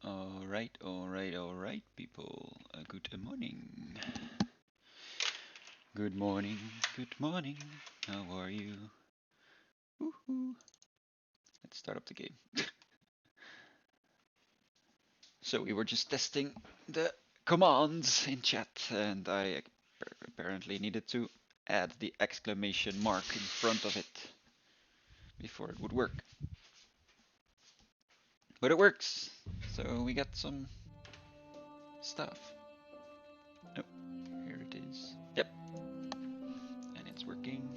Alright, people. Good morning. Good morning, good morning. How are you? Woohoo. Let's start up the game. So we were just testing the commands in chat, and I apparently needed to add the exclamation mark in front of it before it would work. But it works, so we got some stuff. Oh, here it is. Yep, and it's working.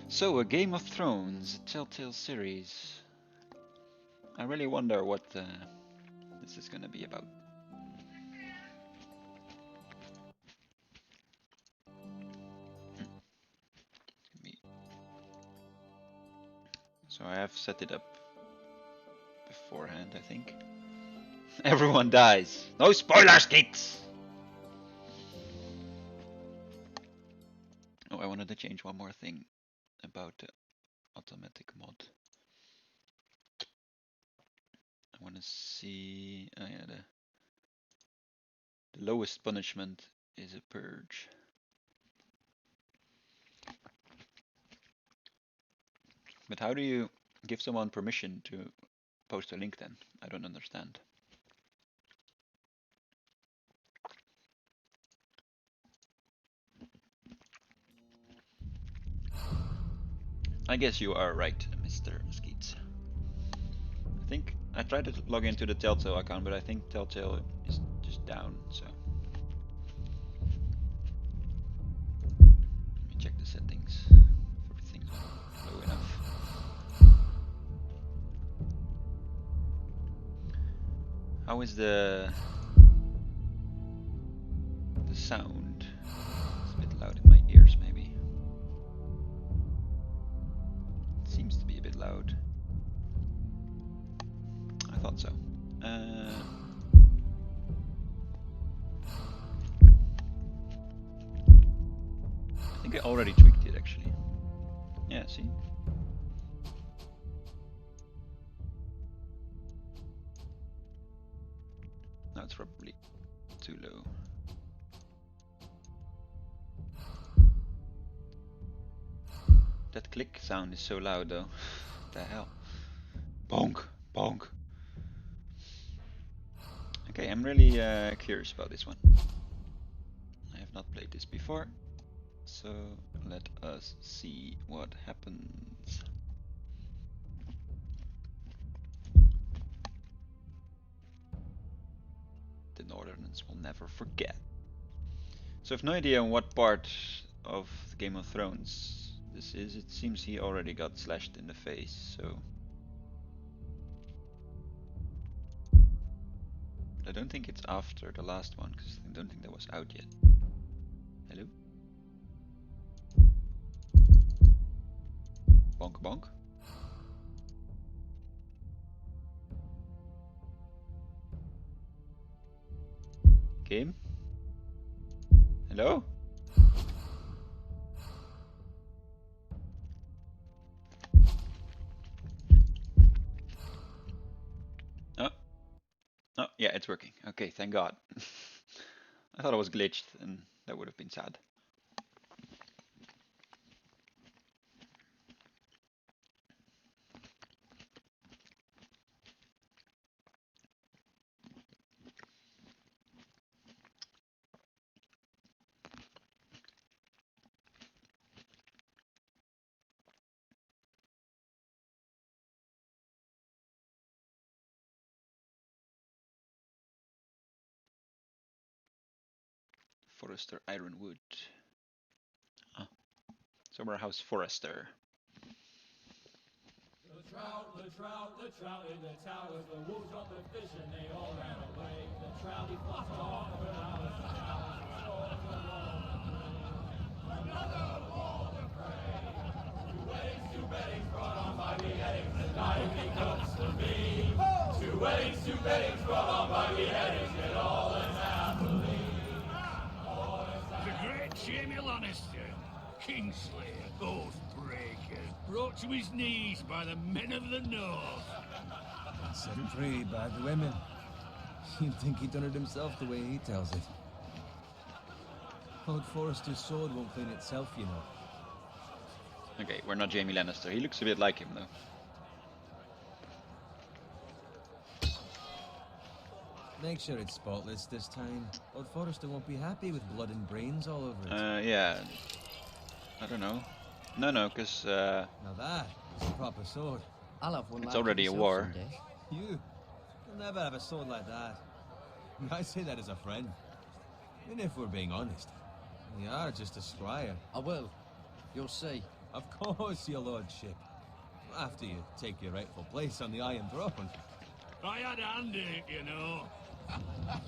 So, a Game of Thrones, a Telltale series. I really wonder what this is gonna be about. So I have set it up beforehand, I think. Everyone dies. No spoilers, kids! Oh, I wanted to change one more thing about the automatic mod. I want to see... Oh yeah, the lowest punishment is a purge. But how do you give someone permission to post a link then? I don't understand. I guess you are right, Mr. Skeets. I think I tried to log into the Telltale account, but I think Telltale is just down, so. Let me check the settings. If everything's low enough. How is the sound? It's a bit loud in my ears, maybe. It seems to be a bit loud. I thought so. I think I already tweaked it, actually. Yeah, see? No, it's probably too low. That click sound is so loud, though. What the hell? Bonk, bonk. Okay, I'm really curious about this one. I have not played this before, so let us see what happens. The Northerners will never forget. So I have no idea on what part of Game of Thrones this is. It seems he already got slashed in the face, so... I don't think it's after the last one, because I don't think that was out yet. Hello? Bonk bonk. Game? Hello? Oh. Oh, yeah, it's working. Okay, thank God. I thought it was glitched, and that would have been sad. Forester Ironwood. Ah, Summer House Forester. The trout in the towers, the wolves got the fish and they all ran away. The trout he flopped off for hours and hours and scores another wall to pray. Two weddings brought on by beheadings, and life becomes to me. Two weddings brought on by beheadings, yet all is happily. The great Jamie Lannister, Kingslayer, Oathbreaker, brought to his knees by the men of the North. set free by the women. You'd think he'd done it himself the way he tells it. Lord Forrester's sword won't clean itself, you know. Okay, we're not Jaime Lannister. He looks a bit like him, though. Make sure it's spotless this time. Lord Forrester won't be happy with blood and brains all over it. Yeah. I don't know. No, because Now that is a proper sword. I'll have one it's like already a myself war. someday. You'll never have a sword like that. I say that as a friend. And if we're being honest, you are just a squire. I will. You'll see. Of course, your lordship. After you take your rightful place on the Iron Throne. I had a hand in it, you know.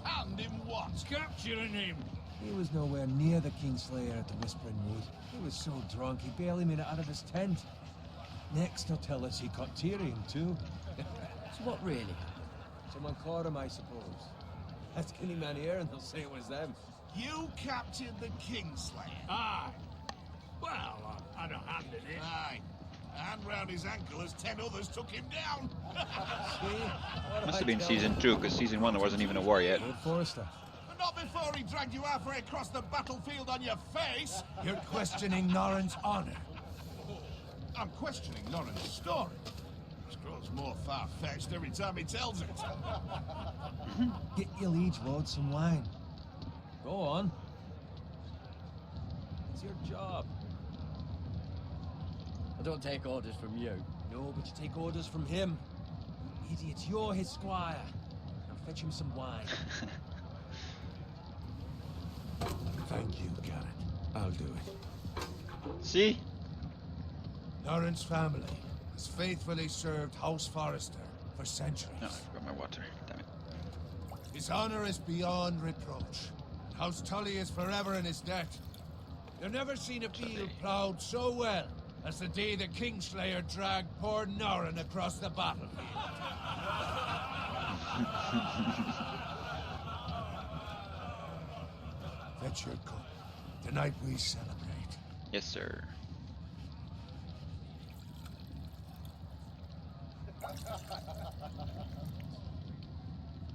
Hand him what? Capturing him. He was nowhere near the Kingslayer at the Whispering Wood. He was so drunk he barely made it out of his tent. Next, he'll tell us he caught Tyrion too. So what really happened? Someone caught him, I suppose. Ask any man here and they'll say it was them. You captured the Kingslayer. Aye. Well, I had a hand in it. Aye. And round his ankle as 10 others took him down. Must have been season 2, because season 1 there wasn't even a war yet. Lord Forrester. But not before he dragged you halfway across the battlefield on your face. You're questioning Norrin's honor. I'm questioning Norrin's story. It grows more far-fetched every time he tells it. Get your liege lord some wine. Go on. It's your job. I don't take orders from you. No, but you take orders from him. Idiot, you're his squire. Now fetch him some wine. Thank you, Garrett. I'll do it. See? Norrin's family has faithfully served House Forrester for centuries. No, I forgot my water. Damn it. His honor is beyond reproach. House Tully is forever in his debt. You've never seen a field plowed so well as the day the Kingslayer dragged poor Norrin across the battlefield. Fetch your cup. Tonight we celebrate. Yes, sir.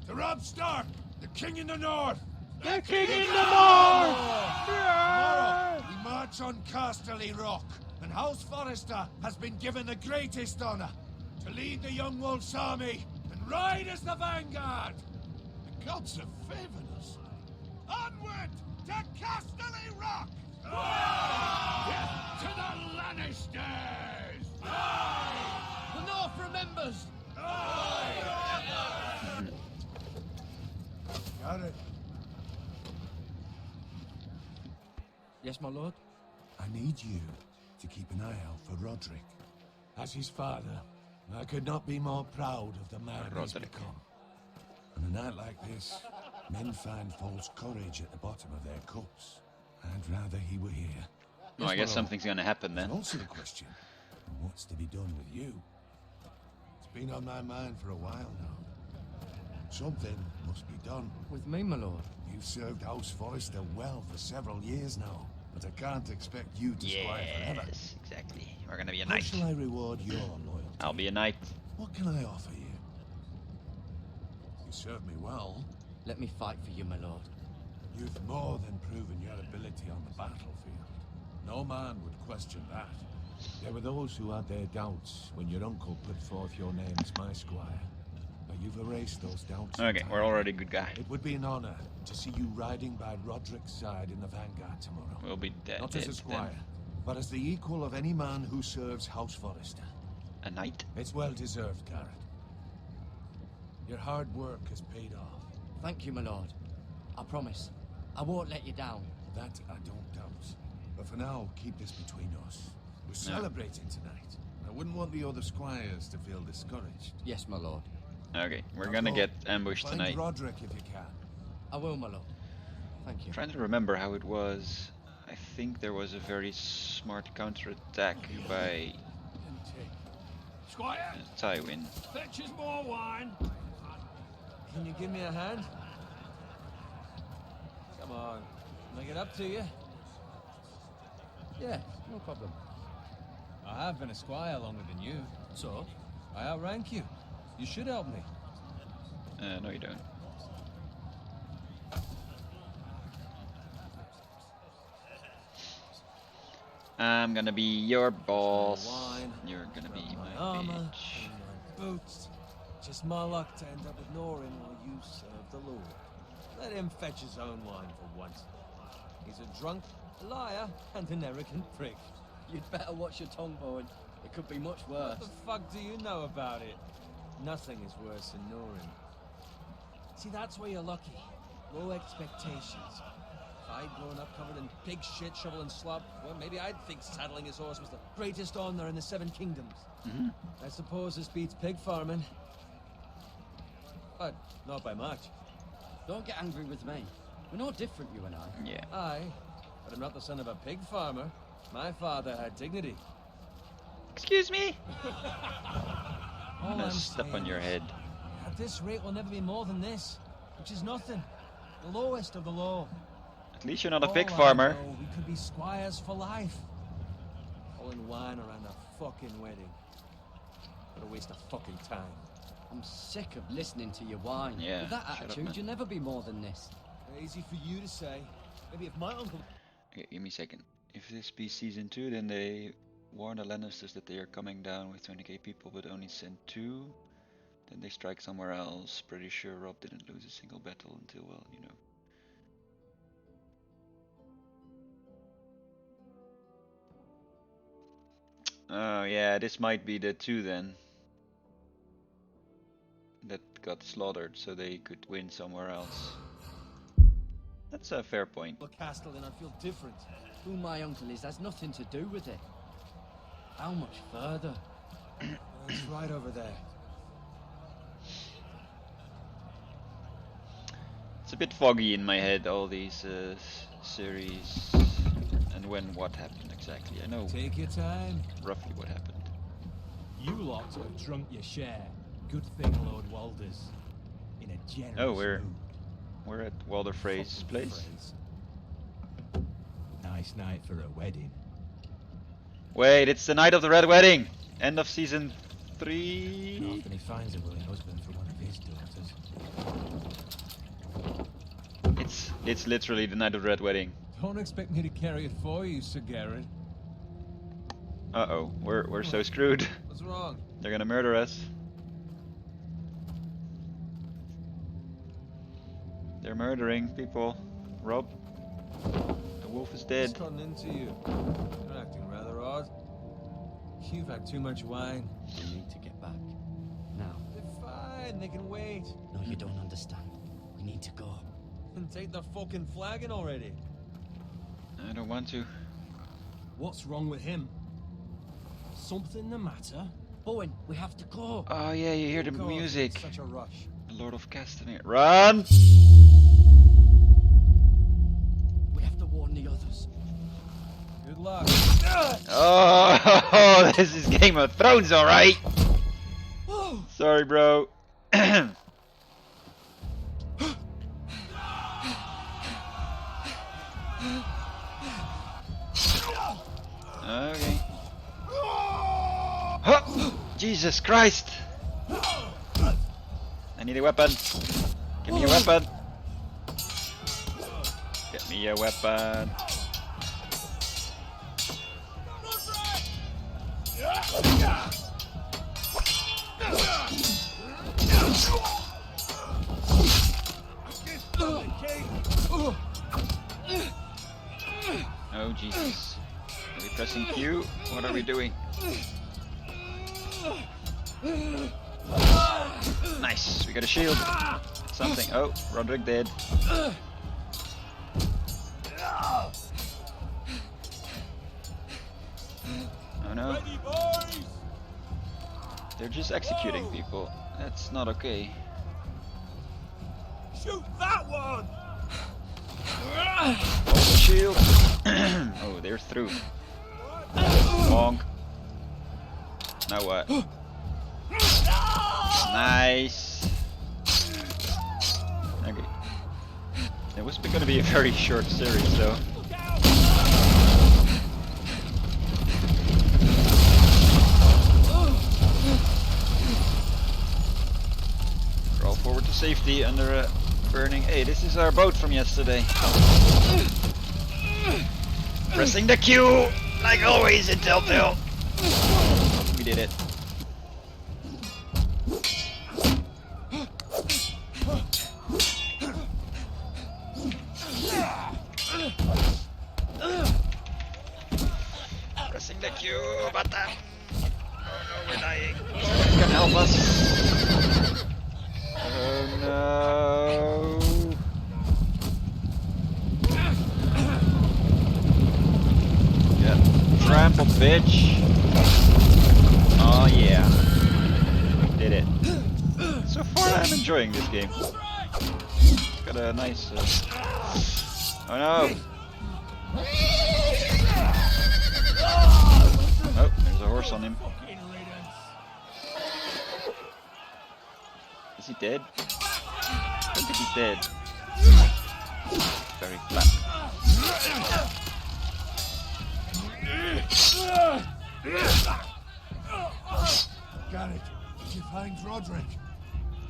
To Robb Stark, the King in the North! The King in the North! Tomorrow, we march on Casterly Rock, and House Forrester has been given the greatest honor to lead the Young Wolf's army and ride as the vanguard. The gods have favored us. Onward to Casterly Rock! To the Lannisters! The North remembers! Garrett, Yes, my lord? I need you to keep an eye out for Roderick. As his father, I could not be more proud of the man he's Roderick. become. On a night like this, men find false courage at the bottom of their cups. I'd rather he were here. Oh, I guess something's gonna happen And then. also the question, what's to be done with you? It's been on my mind for a while now. Something must be done. With me, my lord. You've served House Forrester well for several years now, but I can't expect you to squire forever. Yes, exactly. We're gonna be a How knight. shall I reward your loyalty? I'll be a knight. What can I offer you? You serve me well. Let me fight for you, my lord. You've more than proven your ability on the battlefield. No man would question that. There were those who had their doubts when your uncle put forth your name as my squire. But you've erased those doubts. Okay, we're entirely. already a good guy. It would be an honor to see you riding by Roderick's side in the vanguard tomorrow. We'll be dead. Not as a squire, but as the equal of any man who serves House Forrester. A knight? It's well deserved, Garrett. Your hard work has paid off. Thank you, my lord. I promise. I won't let you down. That I don't doubt. But for now, keep this between us. We're celebrating tonight. I wouldn't want the other squires to feel discouraged. Yes, my lord. Okay, we're Now gonna go. get ambushed Find tonight. Roderick if you can. I will, my lord. Thank you. I'm trying to remember how it was. I think there was a very smart counterattack by Squire, Tywin. fetch us more wine. Can you give me a hand? Come on. Can I get up to you? Yeah, no problem. I have been a squire longer than you. So? I outrank you. You should help me. No, you don't. I'm gonna be your boss. Wine, You're gonna be my my armor, bitch. and my boots. Just my luck to end up with Norin while you serve the Lord. Let him fetch his own wine for once. He's a drunk, a liar, and an arrogant prick. You'd better watch your tongue, Bowen. It could be much What worse. the fuck do you know about it? Nothing is worse than Norin. See, that's where you're lucky. Low expectations. If I'd grown up covered in pig shit, shovel and slop, well, maybe I'd think saddling his horse was the greatest honor in the Seven Kingdoms. I suppose this beats pig farming. But not by much. Don't get angry with me. We're no different, you and I. Yeah. Aye, but I'm not the son of a pig farmer. My father had dignity. Excuse me? All I'm gonna I'm step on saying your is, head. at this rate, we'll never be more than this, which is nothing. The lowest of the low. At least you're not a pig All I farmer. know, we could be squires for life. Pulling wine around a fucking wedding. What a waste of fucking time. I'm sick of listening to your whine. Yeah, With that shut up, attitude, man. you'll never be more than this. Easy for you to say. Maybe if my uncle... Okay, give me a second. If this be season 2, then they warn the Lannisters that they are coming down with 20k people, but only send 2. Then they strike somewhere else. Pretty sure Rob didn't lose a single battle until, well, you know. Oh yeah, this might be the 2 then. That got slaughtered so they could win somewhere else. That's a fair point. The castle, then I'd feel different. Who my uncle is has nothing to do with it. How much further? It's right over there. It's a bit foggy in my head, all these series and when what happened exactly. I know Take your time. roughly what happened. You lot have drunk your share. Good thing Lord Walder's in a generous Oh, we're mood. at Walder Frey's Fucking place. Freys. Nice night for a wedding. Wait, it's the night of the Red Wedding! End of season 3? Often he finds a willing husband for one of his daughters. It's literally the night of the Red Wedding. Don't expect me to carry it for you, Sir Garrett. Uh-oh, we're so screwed. What's wrong? They're gonna murder us. They're murdering people. Rob, the wolf is dead. Just cutting into you. You're acting rather odd. You've had too much wine. We need to get back. Now. They're fine, they can wait. No, you don't understand. We need to go. And take the fucking flagon already. I don't want to. What's wrong with him? Something the matter? Bowen, we have to go. Oh yeah, you hear the God, music. it's such a rush. The Lord of Castaneer. Run! We have to warn the others. Good luck. Oh, this is Game of Thrones, alright! Sorry, bro. Okay. Huh! Jesus Christ! I need a weapon. Give me a weapon. Get me a weapon. Oh Jesus. Are we pressing Q? What are we doing? Nice, we got a shield. Something. Oh, Roderick dead. Oh no. They're just executing people. That's not okay. Shoot that one! Oh, shield. Oh, they're through. Bonk. Now what? Nice. Okay. It was going to be a very short series, though. safety under a burning. Hey, this is our boat from yesterday. Pressing the Q, like always in Telltale. We did it. Pressing the Q button. Oh no, we're dying. Someone can help us. Oh no. Yeah. Trampled, bitch. Oh yeah. Did it. So far I'm enjoying this game. Got a nice... Oh no. Oh, there's a horse on him. Is he dead? I don't think he's dead. Very flat. Garrett, did you find Roderick?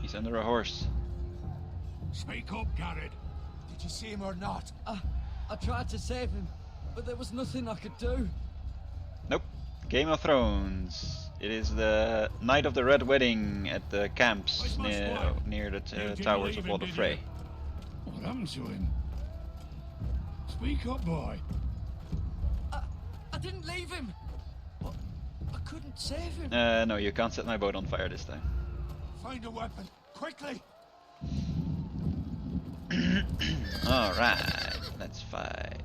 He's under a horse. Speak up, Garrett. Did you see him or not? I tried to save him, but there was nothing I could do. Nope. Game of Thrones. It is the night of the Red Wedding at the camps near the towers of Walder Frey. What happened to him? Speak up, boy. I didn't leave him, but I couldn't save him. No, you can't set my boat on fire this time. Find a weapon, quickly. Alright, let's fight.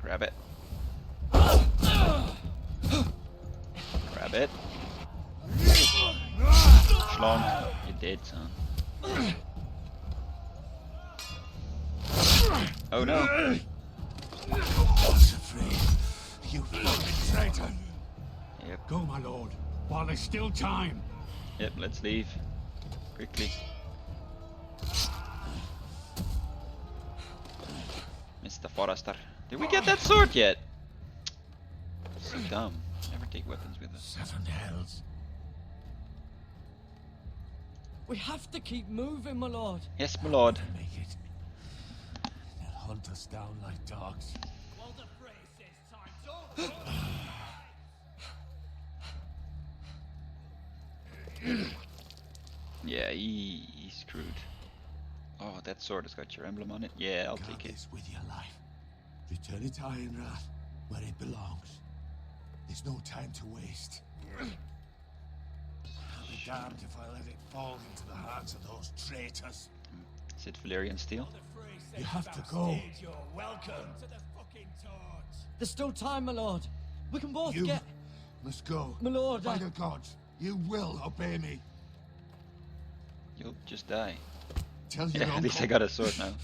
Grab it. Grab it. Schlong. You did, son. Oh no. I was afraid. You fucking traitor. Yep. Go, my lord, while there's still time. Yep, let's leave. Quickly. Mr. Forrester. Did we get that sword yet? So dumb. Never take weapons with us. 7 hells. We have to keep moving, my lord. Yes, my lord. Make it. They'll hunt us down like dogs. Yeah, he's screwed. Oh, that sword has got your emblem on it. Yeah, I'll take it. This with your life. Return it to Ironrath, where it belongs. There's no time to waste. I'll be damned if I let it fall into the hands of those traitors. Is it Valyrian steel? You have to go. You're welcome to the fucking torch. There's still time, my lord. We can both You get... must go. My lord, By the gods, you will obey me. You'll just die. Tell your Yeah, at uncle. least I got a sword now.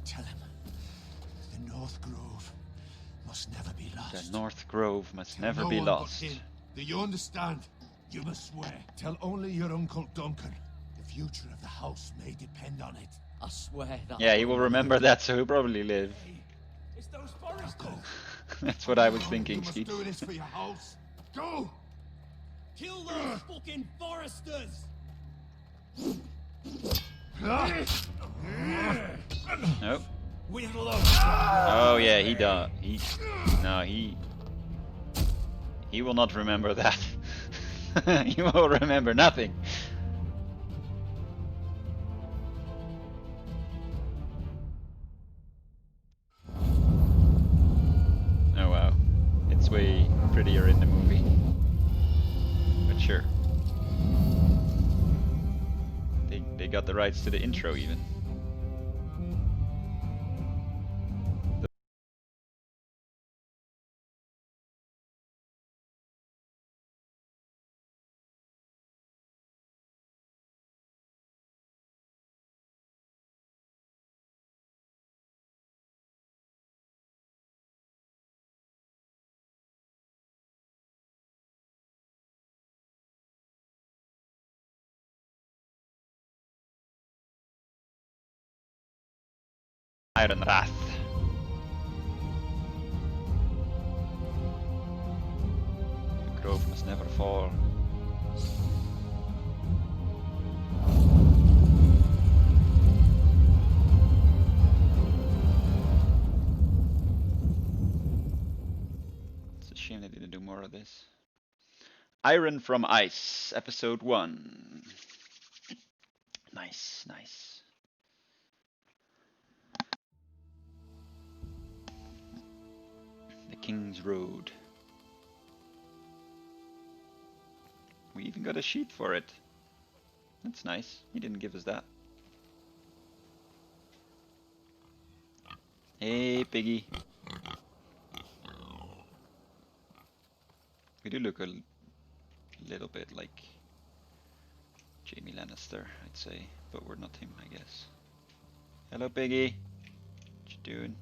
Tell him the North Grove must never be lost. The North Grove must Tell never no be one but lost. him. Do you understand? You must swear. Tell only your Uncle Duncan. The future of the house may depend on it. I swear that... Yeah, he will remember that, so he'll probably live. It's those foresters. Go. That's what I was You thinking, must Skeet. do this for your house. Go! Kill those fucking foresters. Nope. Wheedle up. Oh yeah, he died. He will not remember that. He will remember nothing. Oh wow, it's way prettier in the movie. But sure. They got the rights to the intro even. Iron Wrath. The grove must never fall. more of this. Iron from Ice, episode 1. Nice, nice. The King's Road. We even got a sheet for it. That's nice. He didn't give us that. Hey, piggy. We do look a little bit like Jamie Lannister, I'd say, but we're not him, I guess. Hello, piggy. What you doing?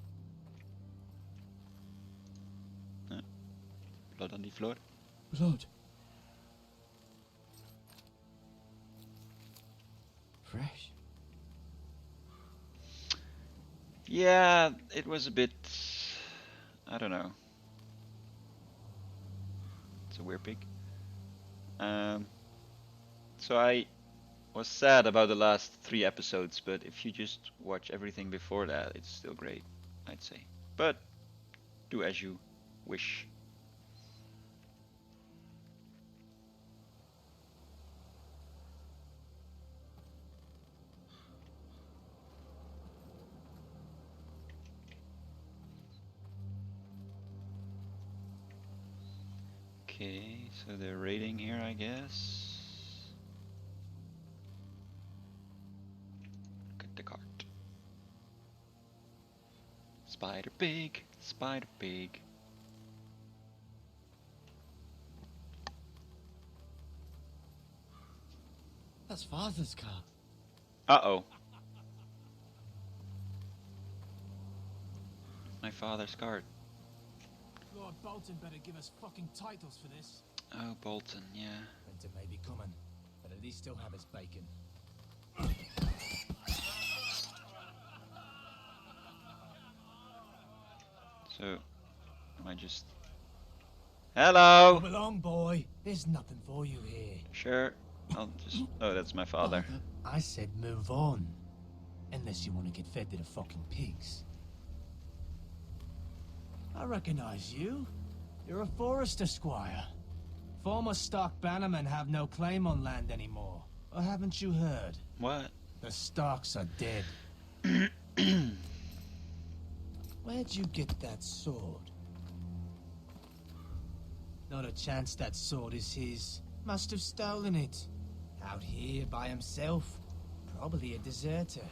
Blood on the floor. Blood. Fresh. Yeah, it was a bit... I don't know. It's a weird pig. So I was sad about the last 3 episodes, but if you just watch everything before that, it's still great, I'd say. But do as you wish. Okay, so they're raiding here, I guess. Look at the cart. Spider pig, spider pig. That's Father's car. Uh-oh. My father's cart. Lord Bolton better give us fucking titles for this. Oh, Bolton, yeah. Winter may be coming, but at least he'll have his bacon. So, am I just... Hello! Come along, boy. There's nothing for you here. Sure. I'll just... Oh, that's my father. I said move on. Unless you want to get fed to the fucking pigs. I recognize you. You're a Forester squire. Former Stark bannermen have no claim on land anymore. Or haven't you heard? What? The Starks are dead. Where'd you get that sword? Not a chance that sword is his. Must have stolen it. Out here by himself. Probably a deserter.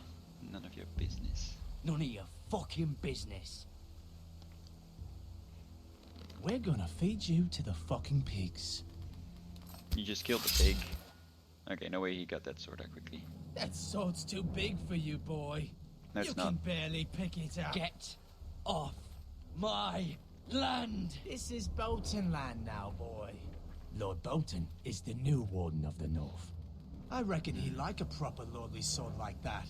None of your business. None of your fucking business. We're gonna feed you to the fucking pigs. You just killed the pig. Okay, no way he got that sword that quickly. That sword's too big for you, boy. No, it's you not. can barely pick it up. Get off my land. This is Bolton land now, boy. Lord Bolton is the new Warden of the North. I reckon he'd like a proper lordly sword like that.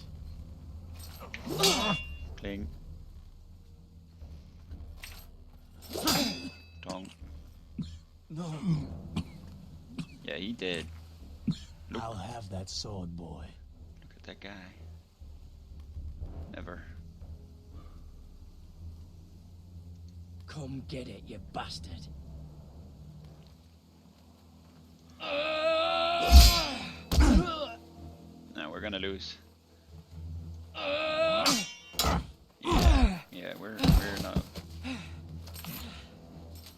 Cling. Dong. No. Yeah, he did. Look. I'll have that sword, boy. Look at that guy. Never. Come get it, you bastard. No, we're gonna lose. Yeah, we're not.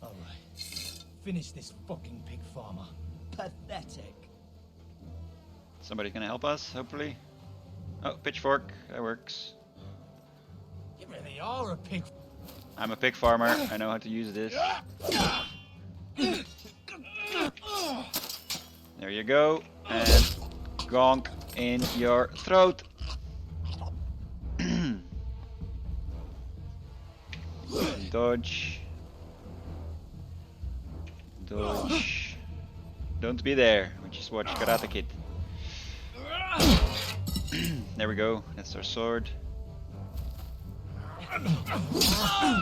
Alright. Finish this fucking pig farmer. Pathetic. Somebody's gonna help us, hopefully. Oh, pitchfork. That works. You really are a pig. I'm a pig farmer. I know how to use this. There you go. And gonk in your throat. Dodge. Dodge. Don't be there. We just watch Karate Kid. There we go. That's our sword.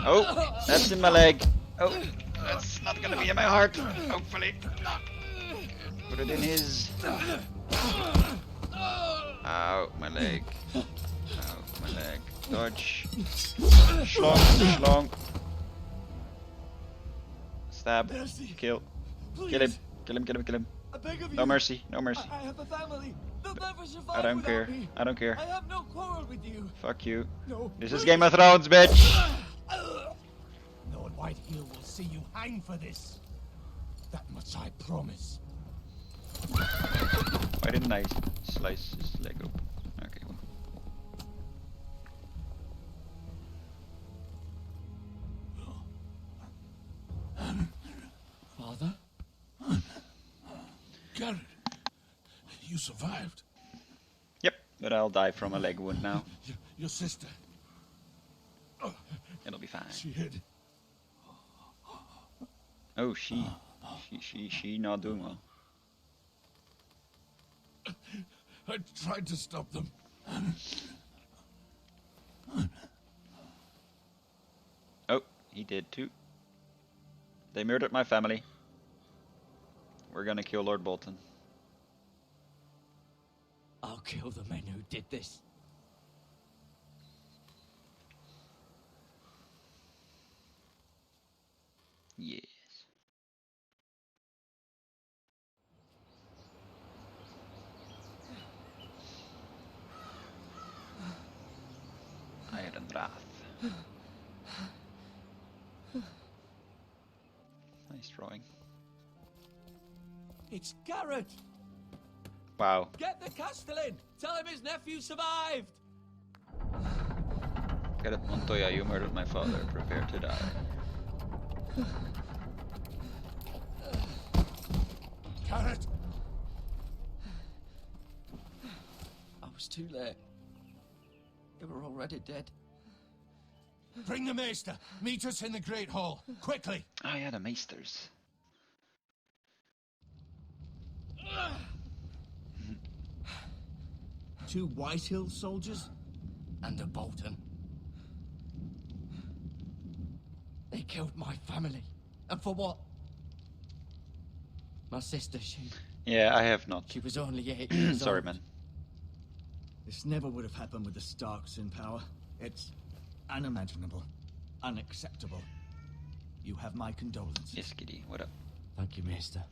Oh, that's in my leg. Oh, that's not gonna be in my heart. Hopefully. Put it in his. Ow, my leg. Ow, my leg. Dodge. Schlong, schlong. Stab. Mercy. Kill. Please. Kill him. Kill him, kill him, kill him. I beg of you. No mercy, no mercy. I have a family. They'll never survive I don't without care. me. I don't care. I have no quarrel with you. Fuck you. No. This is Game of Thrones, bitch! Lord Whitehill will see you hang for this. That much I promise. Why didn't I slice his leg open? Okay, well. Father? Garrett, you survived. Yep, but I'll die from a leg wound now. Your sister, It'll be fine. she hid. Oh, she not doing well. I tried to stop them. Oh, he did too. They murdered my family. We're gonna kill Lord Bolton. I'll kill the men who did this. Yes. Iron Wrath. Nice drawing. It's Garrett! Wow. Get the Castellan! Tell him his nephew survived! Garrett Montoya, you murdered my father. Prepare to die. Garrett! I was too late. They were already dead. Bring the maester. Meet us in the Great Hall. Quickly. Oh yeah, the Maesters. Two Whitehill soldiers? And a Bolton. They killed my family. And for what? My sister, Yeah, I have not. she was only 8 years Sorry, old. man. This never would have happened with the Starks in power. It's unimaginable. Unacceptable. You have my condolences. Yes, Kitty. What up? Thank you, Maester.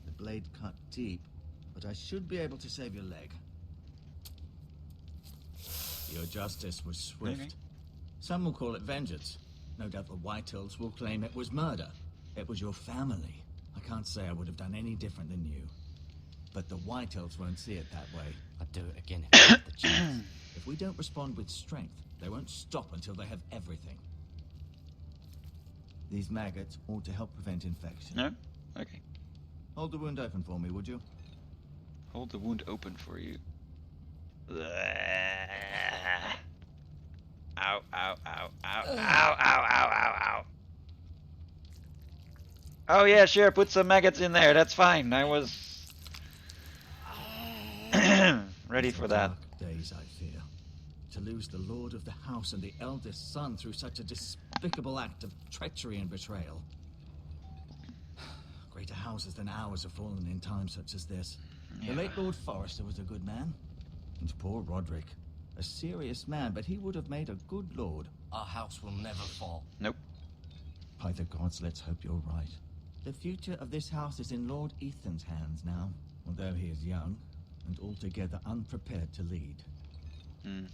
The blade cut deep, but I should be able to save your leg. Your justice was swift. Okay. Some will call it vengeance. No doubt the Whitehills will claim it was murder. It was your family. I can't say I would have done any different than you. But the Whitehills won't see it that way. I'd do it again if I had the chance. If we don't respond with strength, they won't stop until they have everything. These maggots ought to help prevent infection. No? Okay. Hold the wound open for me, would you? Hold the wound open for you. Ow, ow, ow, ow, ow, ow, ow, ow, ow. Oh yeah, sure, put some maggots in there, that's fine. I was ready for that. Dark days, I fear. To lose the lord of the house and the eldest son through such a despicable act of treachery and betrayal. Greater houses than ours have fallen in times such as this. Yeah. The late Lord Forrester was a good man. And poor Roderick. A serious man, but he would have made a good lord. Our house will never fall. Nope. By the gods, let's hope you're right. The future of this house is in Lord Ethan's hands now, although he is young and altogether unprepared to lead. Hmm.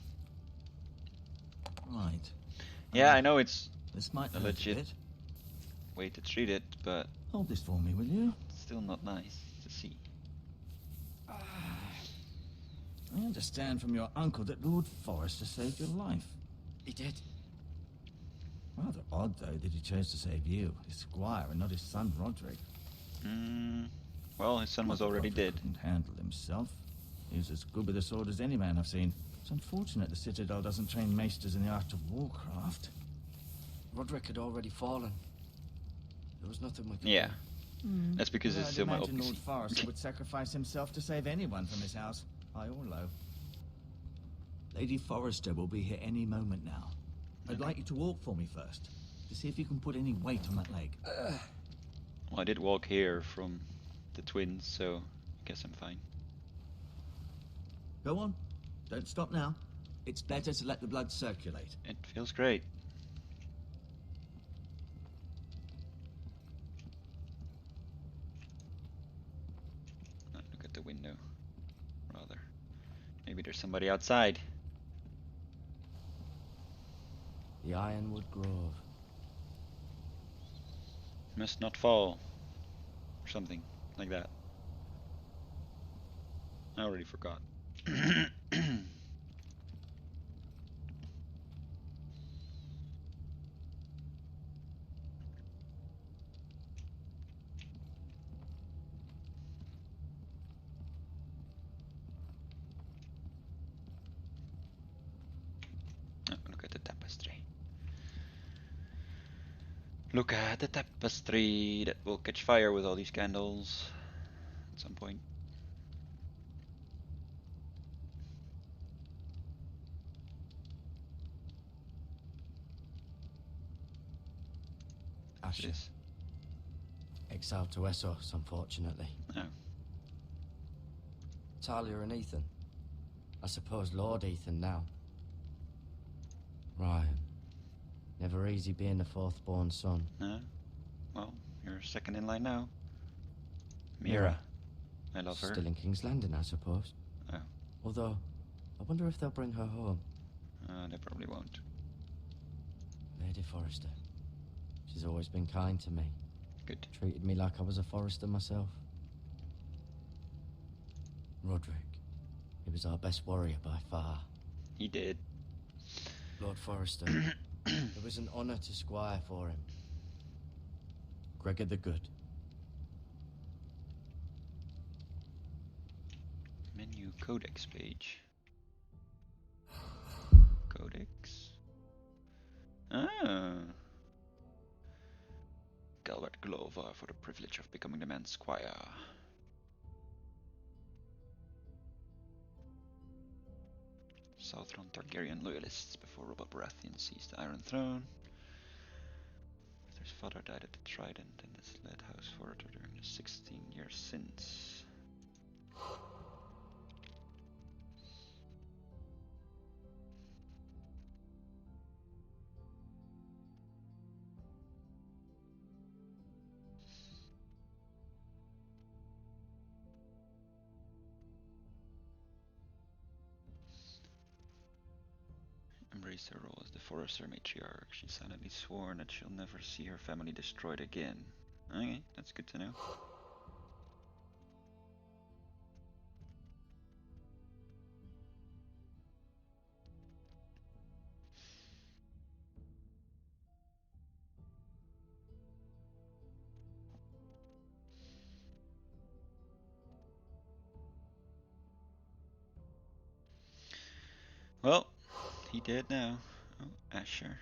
Right. Yeah, I know it's This might a hurt legit bit. way to treat it, but Hold this for me, will you? it's still not nice to see. I understand from your uncle that Lord Forrester saved your life. He did. Rather odd, though, that he chose to save you, his squire, and not his son Roderick. Well, his son was already Roderick dead. couldn't handle himself. He was as good with a sword as any man I've seen. It's unfortunate the Citadel doesn't train maesters in the art of warcraft. Roderick had already fallen. There was nothing we could Yeah. do. That's because it's I'd still my imagine Lord OPC. Forrester would sacrifice himself to save anyone from his house, high or low. Lady Forrester will be here any moment now. I'd like you to walk for me first, to see if you can put any weight on that leg. Well, I did walk here from the twins, so I guess I'm fine. Go on. Don't stop now. It's better to let the blood circulate. It feels great. Look at the window, rather. Maybe there's somebody outside. The Ironwood Grove. Must not fall. Or something like that. I already forgot. Oh, look at the tapestry. Look at the tapestry that will catch fire with all these candles at some point. What's Asher. this? Exiled to Essos, unfortunately. Oh, Talia and Ethan. I suppose Lord Ethan now. Ryan. Never easy being the fourth-born son. no. Well, you're second in line now. Mira. Mira. I love her. Still in King's Landing, I suppose. Oh, Although, I wonder if they'll bring her home. they probably won't. Lady Forrester. She's always been kind to me. Good. Treated me like I was a Forrester myself. Roderick. He was our best warrior by far. He did. Lord Forrester. It was an honor to squire for him. Gregor the Good. Menu codex page. Codex. Ah. Galbert Glover for the privilege of becoming the man's squire. Southron Targaryen loyalists before Robert Baratheon seized the Iron Throne. His father died at the Trident and has led House Forrester during the 16 years since. Embraced her role as the Forrester matriarch. She silently sworn that she'll never see her family destroyed again. Okay, that's good to know. Well, he dead now. Oh, Asher.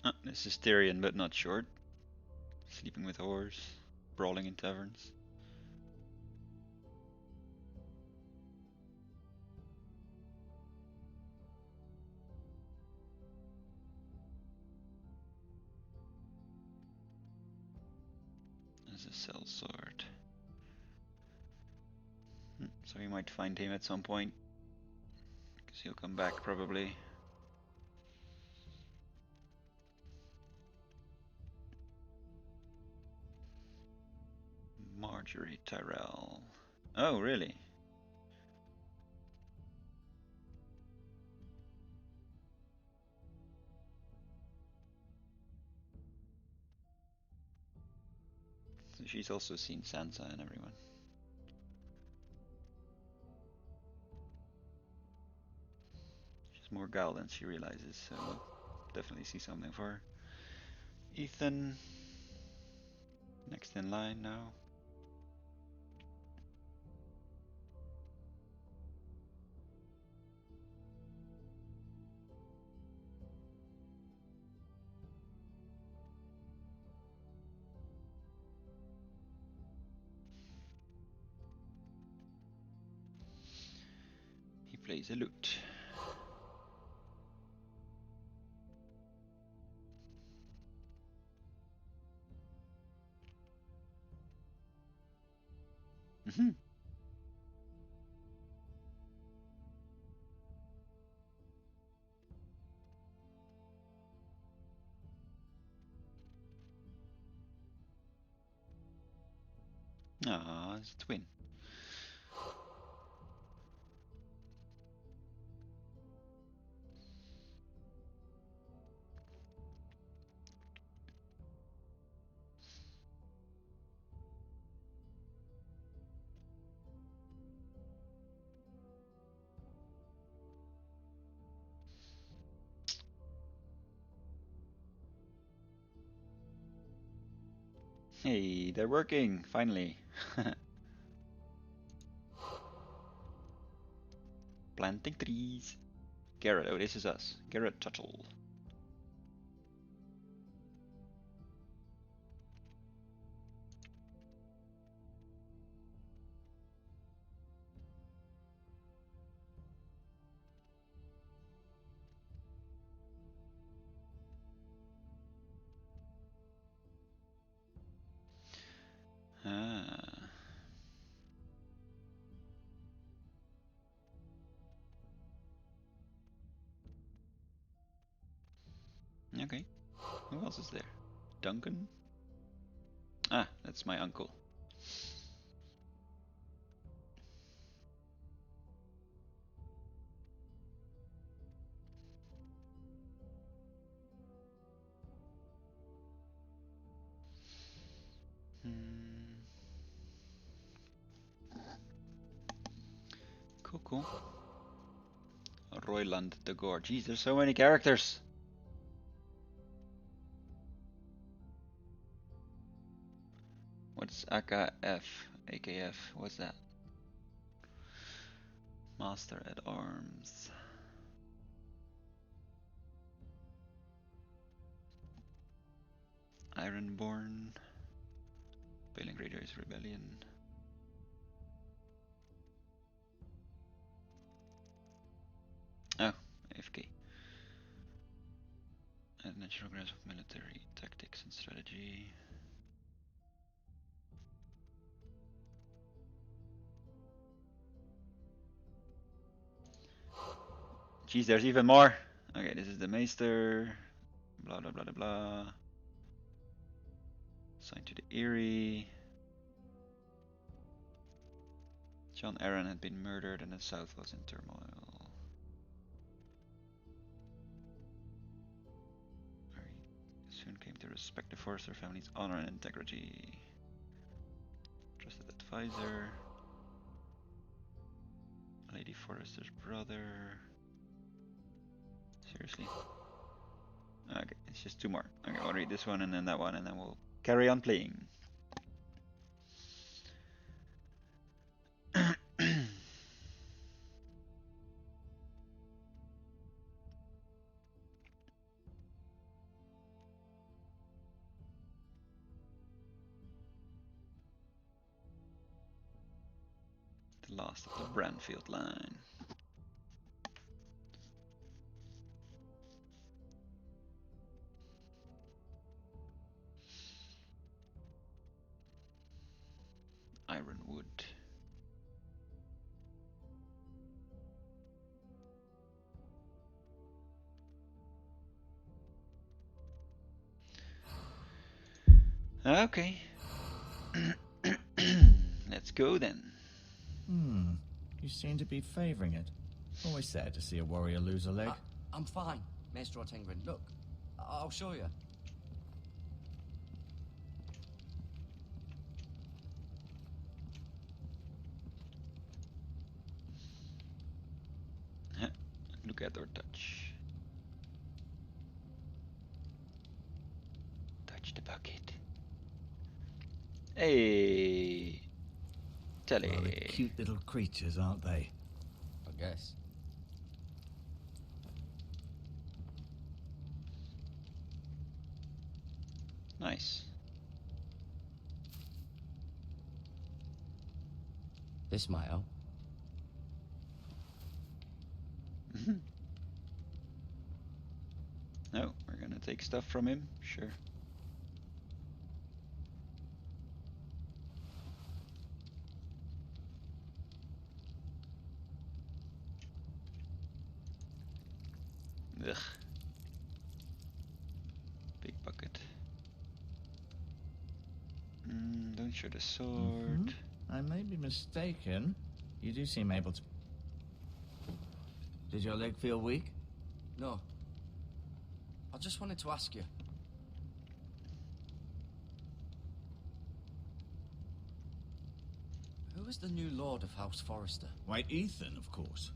Oh, this is Tyrion, but not short. Sleeping with whores, brawling in taverns. As a sellsword. So we might find him at some point. Because he'll come back probably. Marjorie Tyrell. Oh, really? So she's also seen Sansa and everyone. She's more gal than she realizes, so we'll definitely see something for her. Ethan. Next in line now. He plays a lute. It's a twin. Hey, they're working, finally. Planting trees. Garrett, oh, this is us. Garrett Tuttle. Ah. Okay. Who else is there? Duncan? Ah, that's my uncle. Hmm. Cool, cool. Royland the Gore. Jeez, there's so many characters. What's AKF? AKF? What's that? Master at Arms. Ironborn. Bailing Raiders Rebellion. Oh, AFK. A natural grasp of military tactics and strategy. Geez, there's even more. Okay, this is the Maester. Blah blah blah blah blah. Signed to the Erie. John Aaron had been murdered and the South was in turmoil. He soon came to respect the Forrester family's honor and integrity. Trusted advisor. Lady Forrester's brother. Seriously? Okay, it's just two more. Okay, I'll read this one and then that one, and then we'll carry on playing. The last of the Branfield line. Ironwood. Okay. Let's go then. You seem to be favoring it. Always sad to see a warrior lose a leg. I'm fine, Maester Ortengren. Look, I'll show you. Look at or touch. Touch the bucket. Hey, Telly. Rather cute little creatures, aren't they? I guess. Nice. This might help. No, we're gonna take stuff from him. Sure. Ugh. Big bucket. Don't show the sword. I may be mistaken. You do seem able to... Did your leg feel weak? No. I just wanted to ask you. Who is the new Lord of House Forrester? Why, Ethan, of course.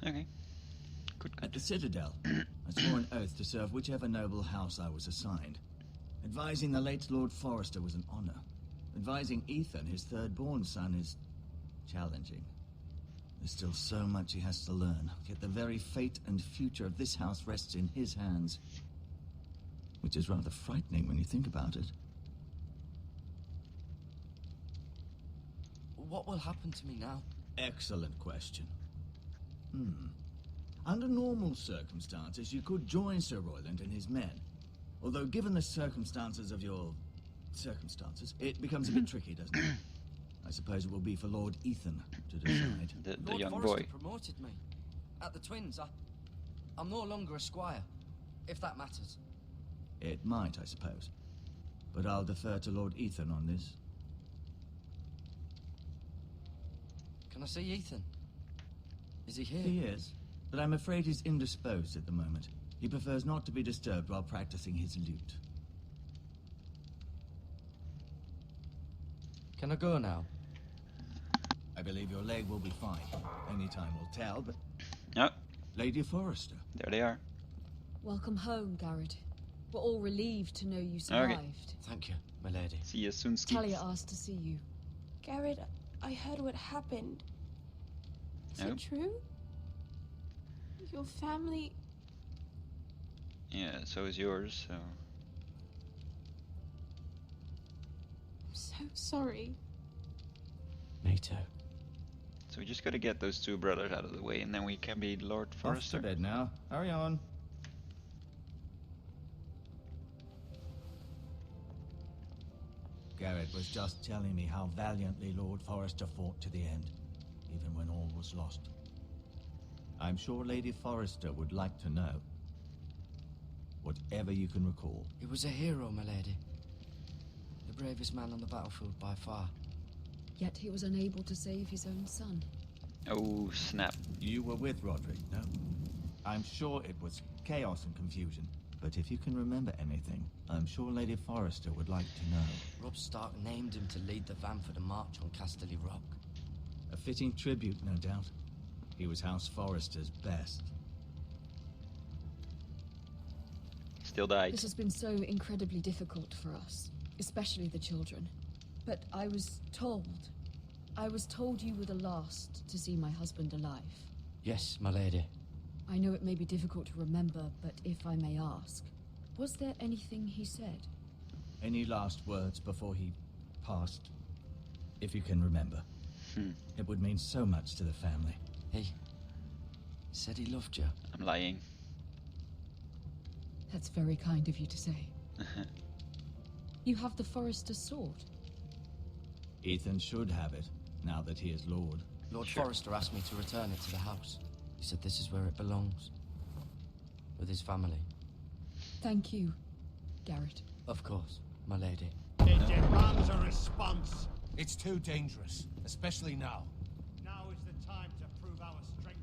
Okay. Good, At good. the Citadel, I swore an oath to serve whichever noble house I was assigned. Advising the late Lord Forrester was an honor. Advising Ethan, his third-born son, is challenging. There's still so much he has to learn, yet the very fate and future of this house rests in his hands. Which is rather frightening when you think about it. What will happen to me now? Excellent question. Under normal circumstances, you could join Sir Royland and his men. Although, given the circumstances of your... circumstances, it becomes a bit tricky, doesn't it? I suppose it will be for Lord Ethan to decide. The Lord young Forrester boy. promoted me. At the Twins, I'm no longer a squire, if that matters. It might, I suppose. But I'll defer to Lord Ethan on this. Can I see Ethan? Is he here? He is, but I'm afraid he's indisposed at the moment. He prefers not to be disturbed while practicing his lute. Can I go now? I believe your leg will be fine. Only time will tell, but... Oh, Lady Forrester. there they are. Welcome home, Garrett. We're all relieved to know you survived. Thank you, my lady. See you soon, Skeets. Talia asked to see you. Garrett, I heard what happened. Is Oh. it true? Your family... Yeah, so is yours, so... I'm so sorry. Me too. So we just gotta get those two brothers out of the way, and then we can be Lord Off to Forrester. bed now. Hurry on. Garrett was just telling me how valiantly Lord Forrester fought to the end, even when all was lost. I'm sure Lady Forrester would like to know. Whatever you can recall. He was a hero, my lady. The bravest man on the battlefield by far. Yet he was unable to save his own son. Oh, snap. You were with Roderick, no? I'm sure it was chaos and confusion. But if you can remember anything, I'm sure Lady Forrester would like to know. Robb Stark named him to lead the van for the march on Casterly Rock. A fitting tribute, no doubt. He was House Forrester's best. Still died. This has been so incredibly difficult for us, especially the children. But I was told you were the last to see my husband alive. Yes, my lady. I know it may be difficult to remember, but if I may ask, was there anything he said? Any last words before he passed? If you can remember. It would mean so much to the family. He said he loved you. I'm lying. That's very kind of you to say. You have the Forrester's sword. Ethan should have it, now that he is Lord. Lord Sure. Forrester asked me to return it to the house. He said this is where it belongs. With his family. Thank you, Garrett. Of course, my lady. It demands a response. It's too dangerous, especially now. Now is the time to prove our strength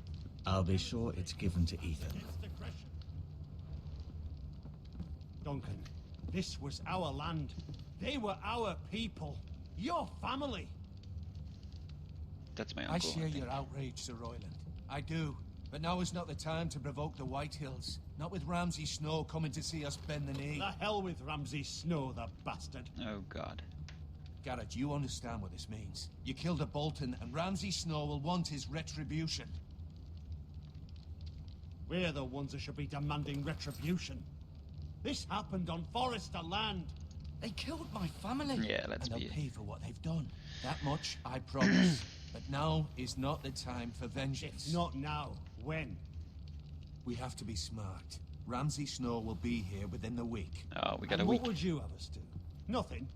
I'll be sure it's given to Ethan. against aggression. Duncan, this was our land. They were our people. Your family. That's my I uncle. share think. your outrage, Sir Royland. I do. But now is not the time to provoke the Whitehills. Not with Ramsay Snow coming to see us bend the knee. The hell with Ramsay Snow, the bastard. Oh, God. Garrett, you understand what this means. You killed a Bolton, and Ramsay Snow will want his retribution. We're the ones that should be demanding retribution. This happened on Forrester land. They killed my family. Yeah, let's And be they'll it. pay for what they've done. That much, I promise. But now is not the time for vengeance. If not now, when? We have to be smart. Ramsay Snow will be here within the week. Oh, we got And a week. what would you have us do? Nothing.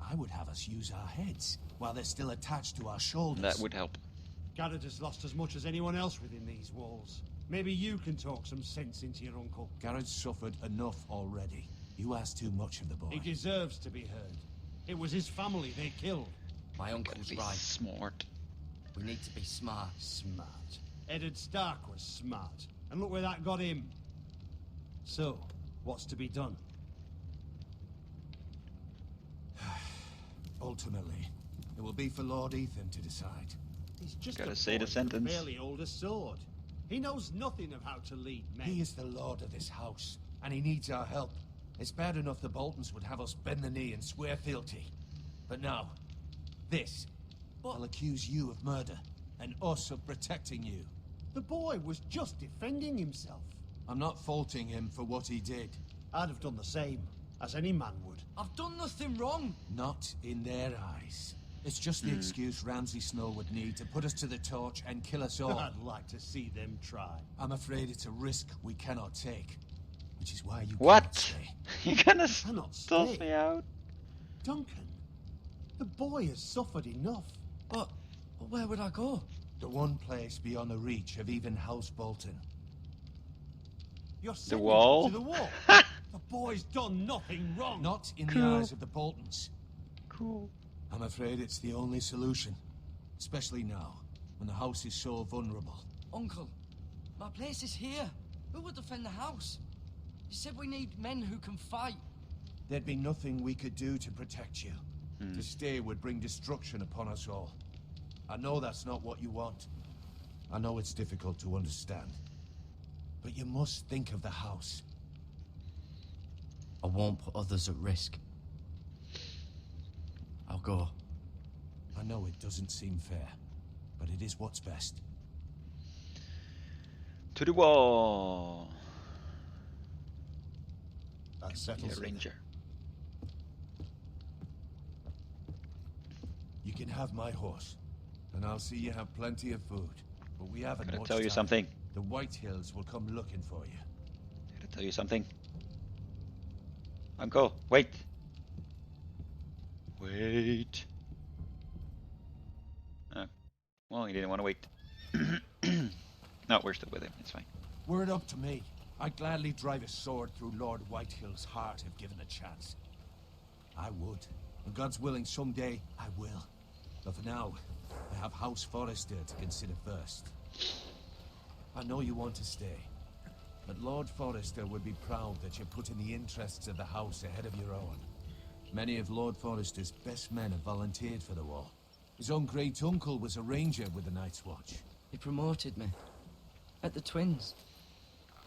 I would have us use our heads while they're still attached to our shoulders. That would help. Garrett has lost as much as anyone else within these walls. Maybe you can talk some sense into your uncle. Garrett's suffered enough already. You ask too much of the boy. He deserves to be heard. It was his family they killed. My uncle's right. Smart. We need to be smart. Smart. Eddard Stark was smart. And look where that got him. So, what's to be done? Ultimately, it will be for Lord Ethan to decide. He's just Gotta a say boy the sentence. who barely hold a sword. He knows nothing of how to lead men. He is the lord of this house, and he needs our help. It's bad enough the Boltons would have us bend the knee and swear fealty. But now, this. I'll accuse you of murder, and us of protecting you. The boy was just defending himself. I'm not faulting him for what he did. I'd have done the same, as any man would. I've done nothing wrong. Not in their eyes. It's just the excuse Ramsay Snow would need to put us to the torch and kill us all. I'd like to see them try. I'm afraid it's a risk we cannot take. Which is why you cannot What? stay. You're gonna Cannot stuff stay. me out? Duncan, the boy has suffered enough. But where would I go? The one place beyond the reach of even House Bolton. You're sending wall? him to the wall. The boy's done nothing wrong. Not in the Cool. eyes of the Boltons. Cool. I'm afraid it's the only solution. Especially now, when the house is so vulnerable. Uncle, my place is here. Who will defend the house? You said we need men who can fight. There'd be nothing we could do to protect you. To stay would bring destruction upon us all. I know that's not what you want. I know it's difficult to understand. But you must think of the house. I won't put others at risk. I'll go. I know it doesn't seem fair, but it is what's best. To the wall. That Yeah, settles it. Ranger. You can have my horse, and I'll see you have plenty of food. But we haven't Gotta much tell you time. something. The White Hills will come looking for you. Gotta tell you something. Uncle, wait. Wait. Well, he didn't want to wait. No, we're still with him. It's fine. Were it up to me, I'd gladly drive a sword through Lord Whitehill's heart if given a chance. I would. And God's willing, someday I will. But for now, I have House Forrester to consider first. I know you want to stay, but Lord Forrester would be proud that you're putting the interests of the house ahead of your own. Many of Lord Forrester's best men have volunteered for the war. His own great-uncle was a ranger with the Night's Watch. He promoted me. At the Twins.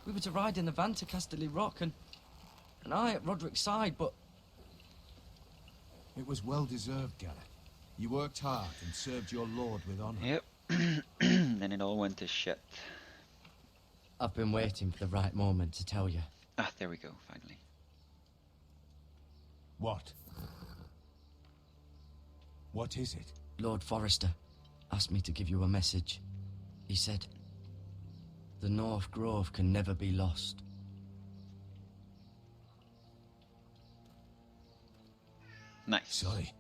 We were to ride in the van to Casterly Rock and I at Roderick's side, but It was well-deserved, Garrett. You worked hard and served your lord with honor. Yep. Then it all went to shit. I've been waiting for the right moment to tell you. Ah, there we go, finally. What? What is it? Lord Forrester asked me to give you a message. He said, the North Grove can never be lost. Nice. Sorry.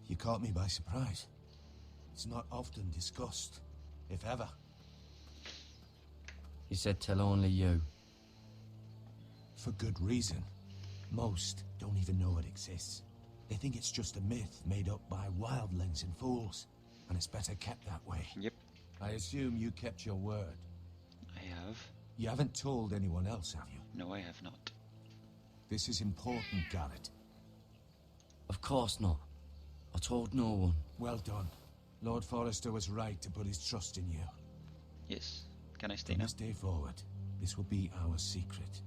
You caught me by surprise. It's not often discussed, if ever. He said tell only you. For good reason. Most don't even know it exists. They think it's just a myth made up by wildlings and fools, and it's better kept that way. Yep, I assume you kept your word. I have. You haven't told anyone else, have you? No, I have not. This is important, Garrett. Of course not. I told no one. Well done. Lord Forrester was right to put his trust in you. Yes. Can I stay From now? this day forward, this will be our secret.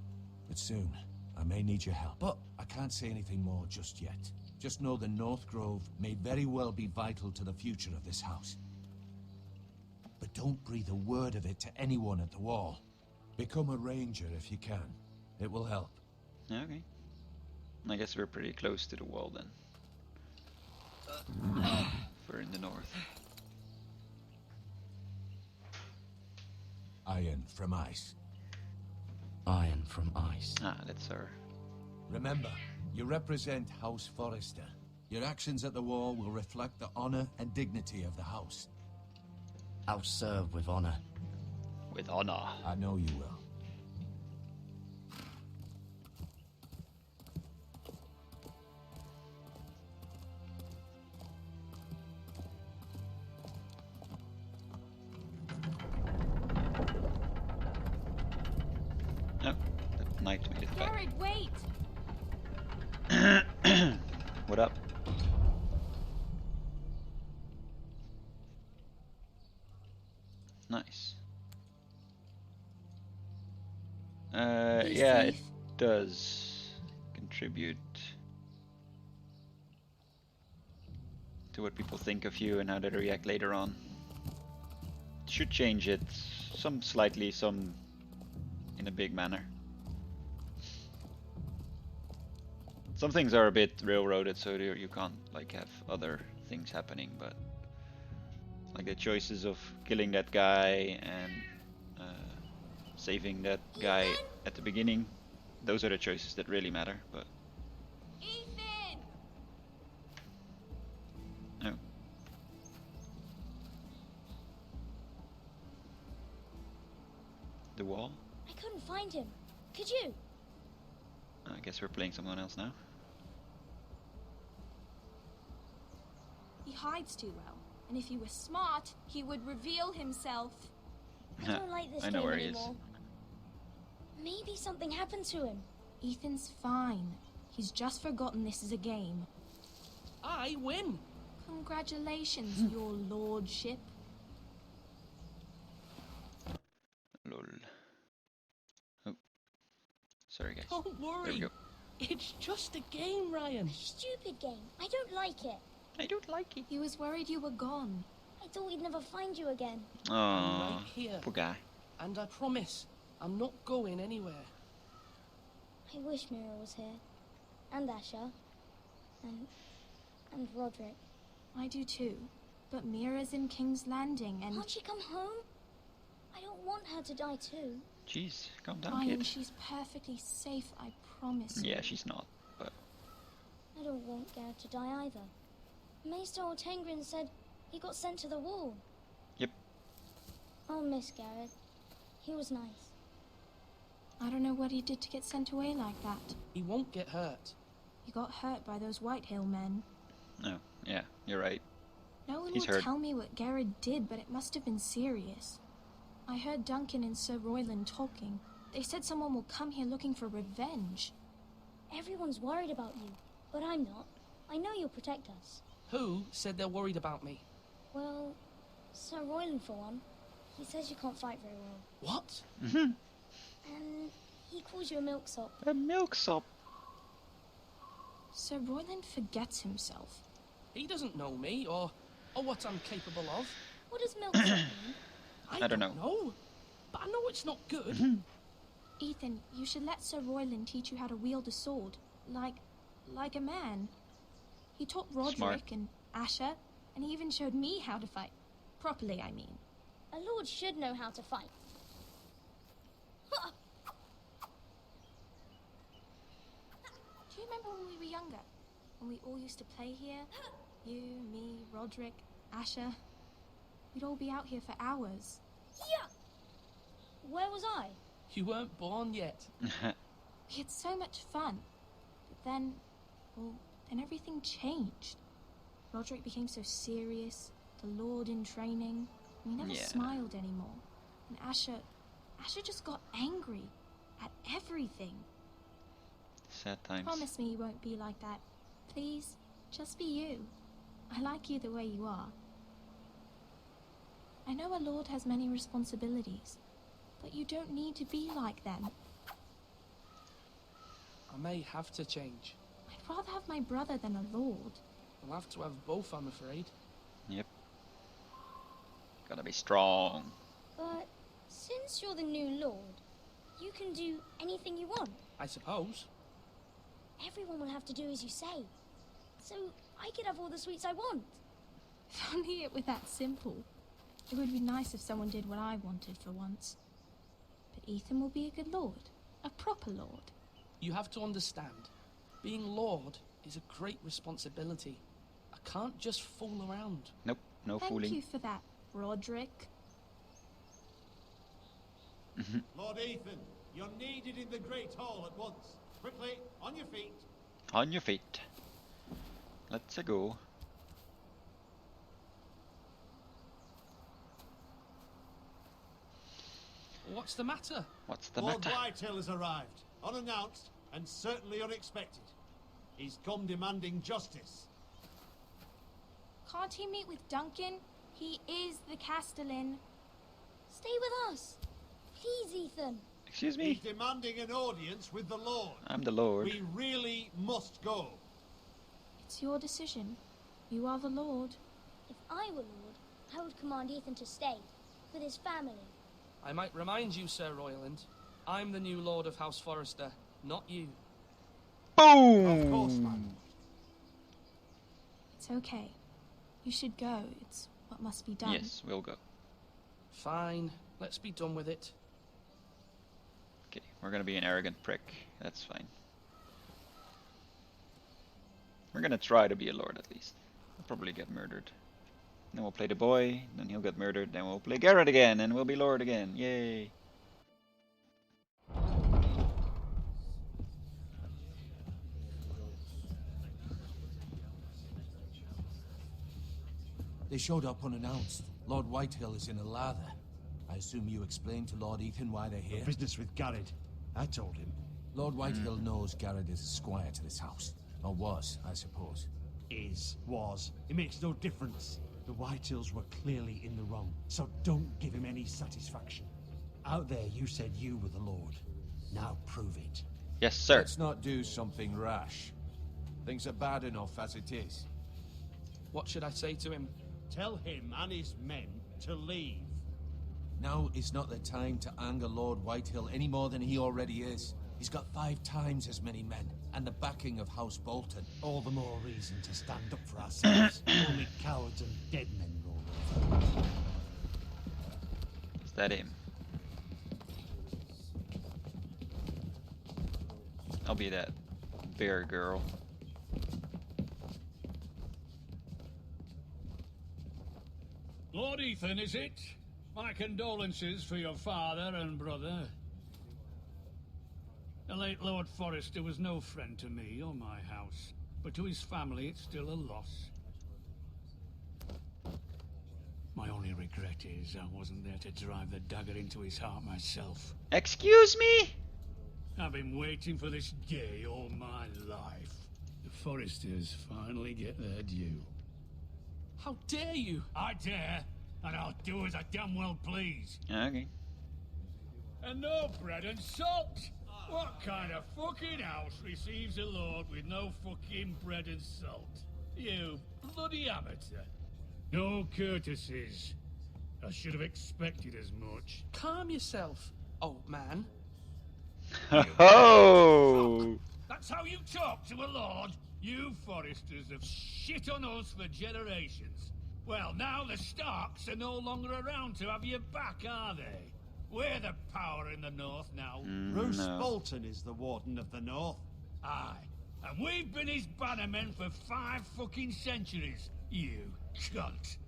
But soon, I may need your help. But I can't say anything more just yet. Just know the North Grove may very well be vital to the future of this house. But don't breathe a word of it to anyone at the wall. Become a ranger if you can. It will help. Okay. I guess we're pretty close to the wall then. We're in the north. Iron from ice. iron from ice. Ah, that's our... Remember, you represent House Forrester. Your actions at the wall will reflect the honor and dignity of the house. I'll serve with honor. With honor. I know you will. Knight made it back. Jared, wait! What up? Nice. Be Yeah, it safe. does contribute to what people think of you and how they react later on. Should change it, some slightly, some in a big manner. Some things are a bit railroaded, so you can't like have other things happening, but like the choices of killing that guy and saving that guy at the beginning, those are the choices that really matter. But Ethan! no. The wall? I couldn't find him. Could you? I guess we're playing someone else now. He hides too well, and if he were smart, he would reveal himself. I don't like this I know game where he is. anymore. Maybe something happened to him. Ethan's fine. He's just forgotten this is a game. I win. Congratulations, your lordship. Lol. Oh. Sorry guys. Don't There we worry. go. It's just a game, Ryan. Stupid game. I don't like it. I don't like it. He was worried you were gone. I thought we'd never find you again. Oh, right here. poor guy. And I promise, I'm not going anywhere. I wish Mira was here. And Asher. And Roderick. I do too. But Mira's in King's Landing and... Can't she come home? I don't want her to die too. Jeez, calm down, Ryan, kid. she's perfectly safe, I promise you. Yeah, she's not, but I don't want Garrett to die either. Maester Ortengrin said he got sent to the wall. yep. I'll miss Garrett. He was nice. I don't know what he did to get sent away like that. He won't get hurt. He got hurt by those Whitehill men. No, yeah, you're right. No one He's will hurt. tell me what Garrett did, but it must have been serious. I heard Duncan and Sir Royland talking. They said someone will come here looking for revenge. Everyone's worried about you, but I'm not. I know you'll protect us. Who said they're worried about me? Well, Sir Royland for one. He says you can't fight very well. What? Mm-hmm. And he calls you a milksop. A milksop. Sir Royland forgets himself. He doesn't know me or what I'm capable of. What does milksop mean? I don't know. But I know it's not good. Ethan, you should let Sir Royland teach you how to wield a sword. Like a man. He taught Roderick Smart. and Asher, and he even showed me how to fight. Properly, I mean. A lord should know how to fight. Do you remember when we were younger? When we all used to play here? You, me, Roderick, Asher. We'd all be out here for hours. Yeah! Where was I? You weren't born yet. We had so much fun. But then, well, then everything changed. Roderick became so serious, the Lord in training. And he never Yeah. smiled anymore. And Asher just got angry at everything. Sad times. Promise me you won't be like that. Please, just be you. I like you the way you are. I know a lord has many responsibilities, but you don't need to be like them. I may have to change. I'd rather have my brother than a lord. I'll have to have both, I'm afraid. Yep. Gotta be strong. But since you're the new lord, you can do anything you want. I suppose. Everyone will have to do as you say. So I could have all the sweets I want. If only it were that simple. It would be nice if someone did what I wanted for once. But Ethan will be a good lord. A proper lord. You have to understand, being Lord is a great responsibility. I can't just fool around. Nope, no Thank fooling. you for that, Roderick. Lord Ethan, you're needed in the Great Hall at once. Quickly, on your feet. On your feet. Let's go. What's the matter? What's the Lord matter? Whitehill has arrived. unannounced, and certainly unexpected. He's come demanding justice. Can't he meet with Duncan? He is the Castellan. Stay with us. Please, Ethan. Excuse He's me? demanding an audience with the Lord. I'm the Lord. We really must go. It's your decision. You are the Lord. If I were Lord, I would command Ethan to stay with his family. I might remind you, Sir Royland, I'm the new Lord of House Forrester, not you. Boom! Of course, my lord. It's okay. You should go. It's what must be done. Yes, we'll go. Fine, let's be done with it. Okay, we're gonna be an arrogant prick. That's fine. We're gonna try to be a lord at least. We'll probably get murdered. Then we'll play the boy, then he'll get murdered, then we'll play Garrett again, and we'll be lord again. Yay! They showed up unannounced. Lord Whitehill is in a lather. I assume you explained to Lord Ethan why they're here? Business with Garrett. I told him. Lord Whitehill knows Garrett is a squire to this house. Or was, I suppose. Was. It makes no difference. The Whitehills were clearly in the wrong, so don't give him any satisfaction. Out there, you said you were the Lord. Now prove it. Yes, sir. Let's not do something rash. Things are bad enough as it is. What should I say to him? Tell him and his men to leave. Now is not the time to anger Lord Whitehill any more than he already is. He's got 5 times as many men, and the backing of House Bolton. All the more reason to stand up for ourselves. Only cowards and dead men roll over. Is that him? I'll be that bear girl. Lord Ethan, is it? My condolences for your father and brother. The late Lord Forrester was no friend to me or my house, but to his family it's still a loss. My only regret is I wasn't there to drive the dagger into his heart myself. Excuse me? I've been waiting for this day all my life. The Forresters finally get their due. How dare you? I dare, and I'll do as I damn well please. Okay. And no bread and salt! What kind of fucking house receives a lord with no fucking bread and salt? You bloody amateur. No courtesies. I should have expected as much. Calm yourself, old man. Ho! That's how you talk to a lord? You Forresters have shit on us for generations. Well, now the Starks are no longer around to have your back, are they? We're the power in the north now. Bruce No. Bolton is the Warden of the North. Aye. And we've been his bannermen for 5 fucking centuries. You cunt.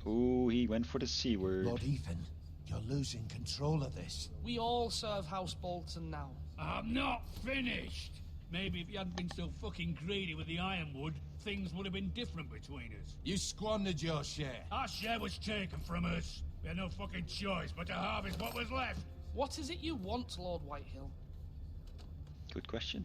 Ooh, he went for the C word. Lord Ethan, you're losing control of this. We all serve House Bolton now. I'm not finished. Maybe if you hadn't been so fucking greedy with the ironwood, things would have been different between us. You squandered your share. Our share was taken from us. We had no fucking choice but to harvest what was left. What is it you want, Lord Whitehill? Good question.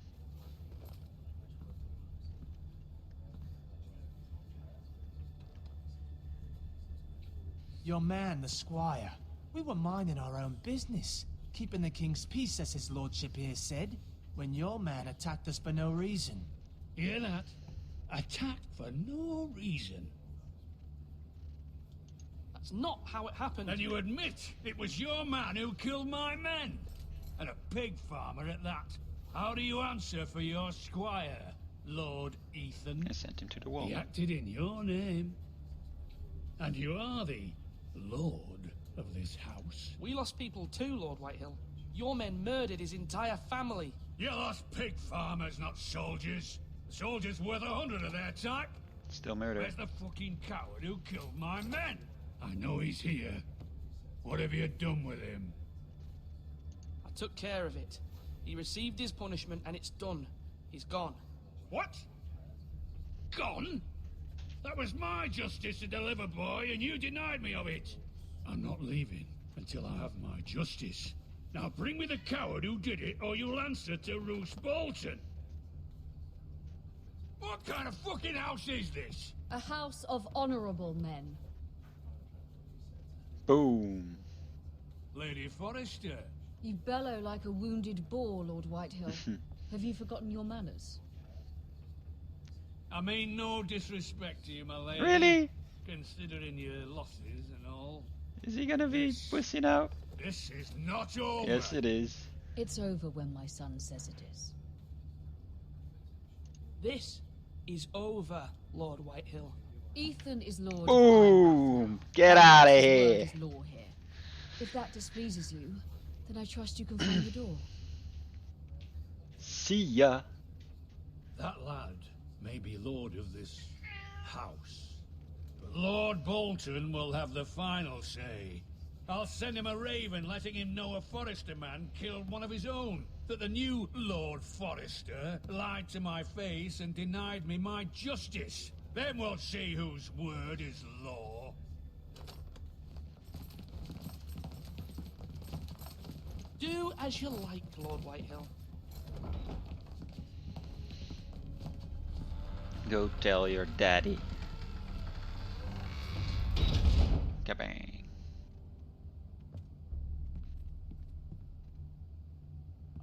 Your man, the squire. We were minding our own business, keeping the king's peace, as his lordship here said, when your man attacked us for no reason. Hear that? Attacked for no reason. That's not how it happened. And you admit it was your man who killed my men? And a pig farmer at that. How do you answer for your squire, Lord Ethan? I sent him to the wall. He acted in your name. And you are the Lord of this house. We lost people too, Lord Whitehill. Your men murdered his entire family. You lost pig farmers, not soldiers. The soldiers worth 100 of their type. Still murder. Where's the fucking coward who killed my men? I know he's here. What have you done with him? I took care of it. He received his punishment and it's done. He's gone. What? Gone? That was my justice to deliver, boy, and you denied me of it. I'm not leaving until I have my justice. Now bring me the coward who did it, or you'll answer to Roose Bolton. What kind of fucking house is this? A house of honorable men. Boom. Lady Forrester. You bellow like a wounded boar, Lord Whitehill. Have you forgotten your manners? I mean no disrespect to you, my lady. Really? Considering your losses and all. Is he gonna be pussy now? This is not over. Yes, it is. It's over when my son says it is. This is over, Lord Whitehill. Ethan is Lord. Boom! Get out of here. Is law here. If that displeases you, then I trust you can find the door. See ya. That lad may be lord of this house, but Lord Bolton will have the final say. I'll send him a raven letting him know a Forrester man killed one of his own. That the new Lord Forrester lied to my face and denied me my justice. Then we'll see whose word is law. Do as you like, Lord Whitehill. Go tell your daddy. Kabang.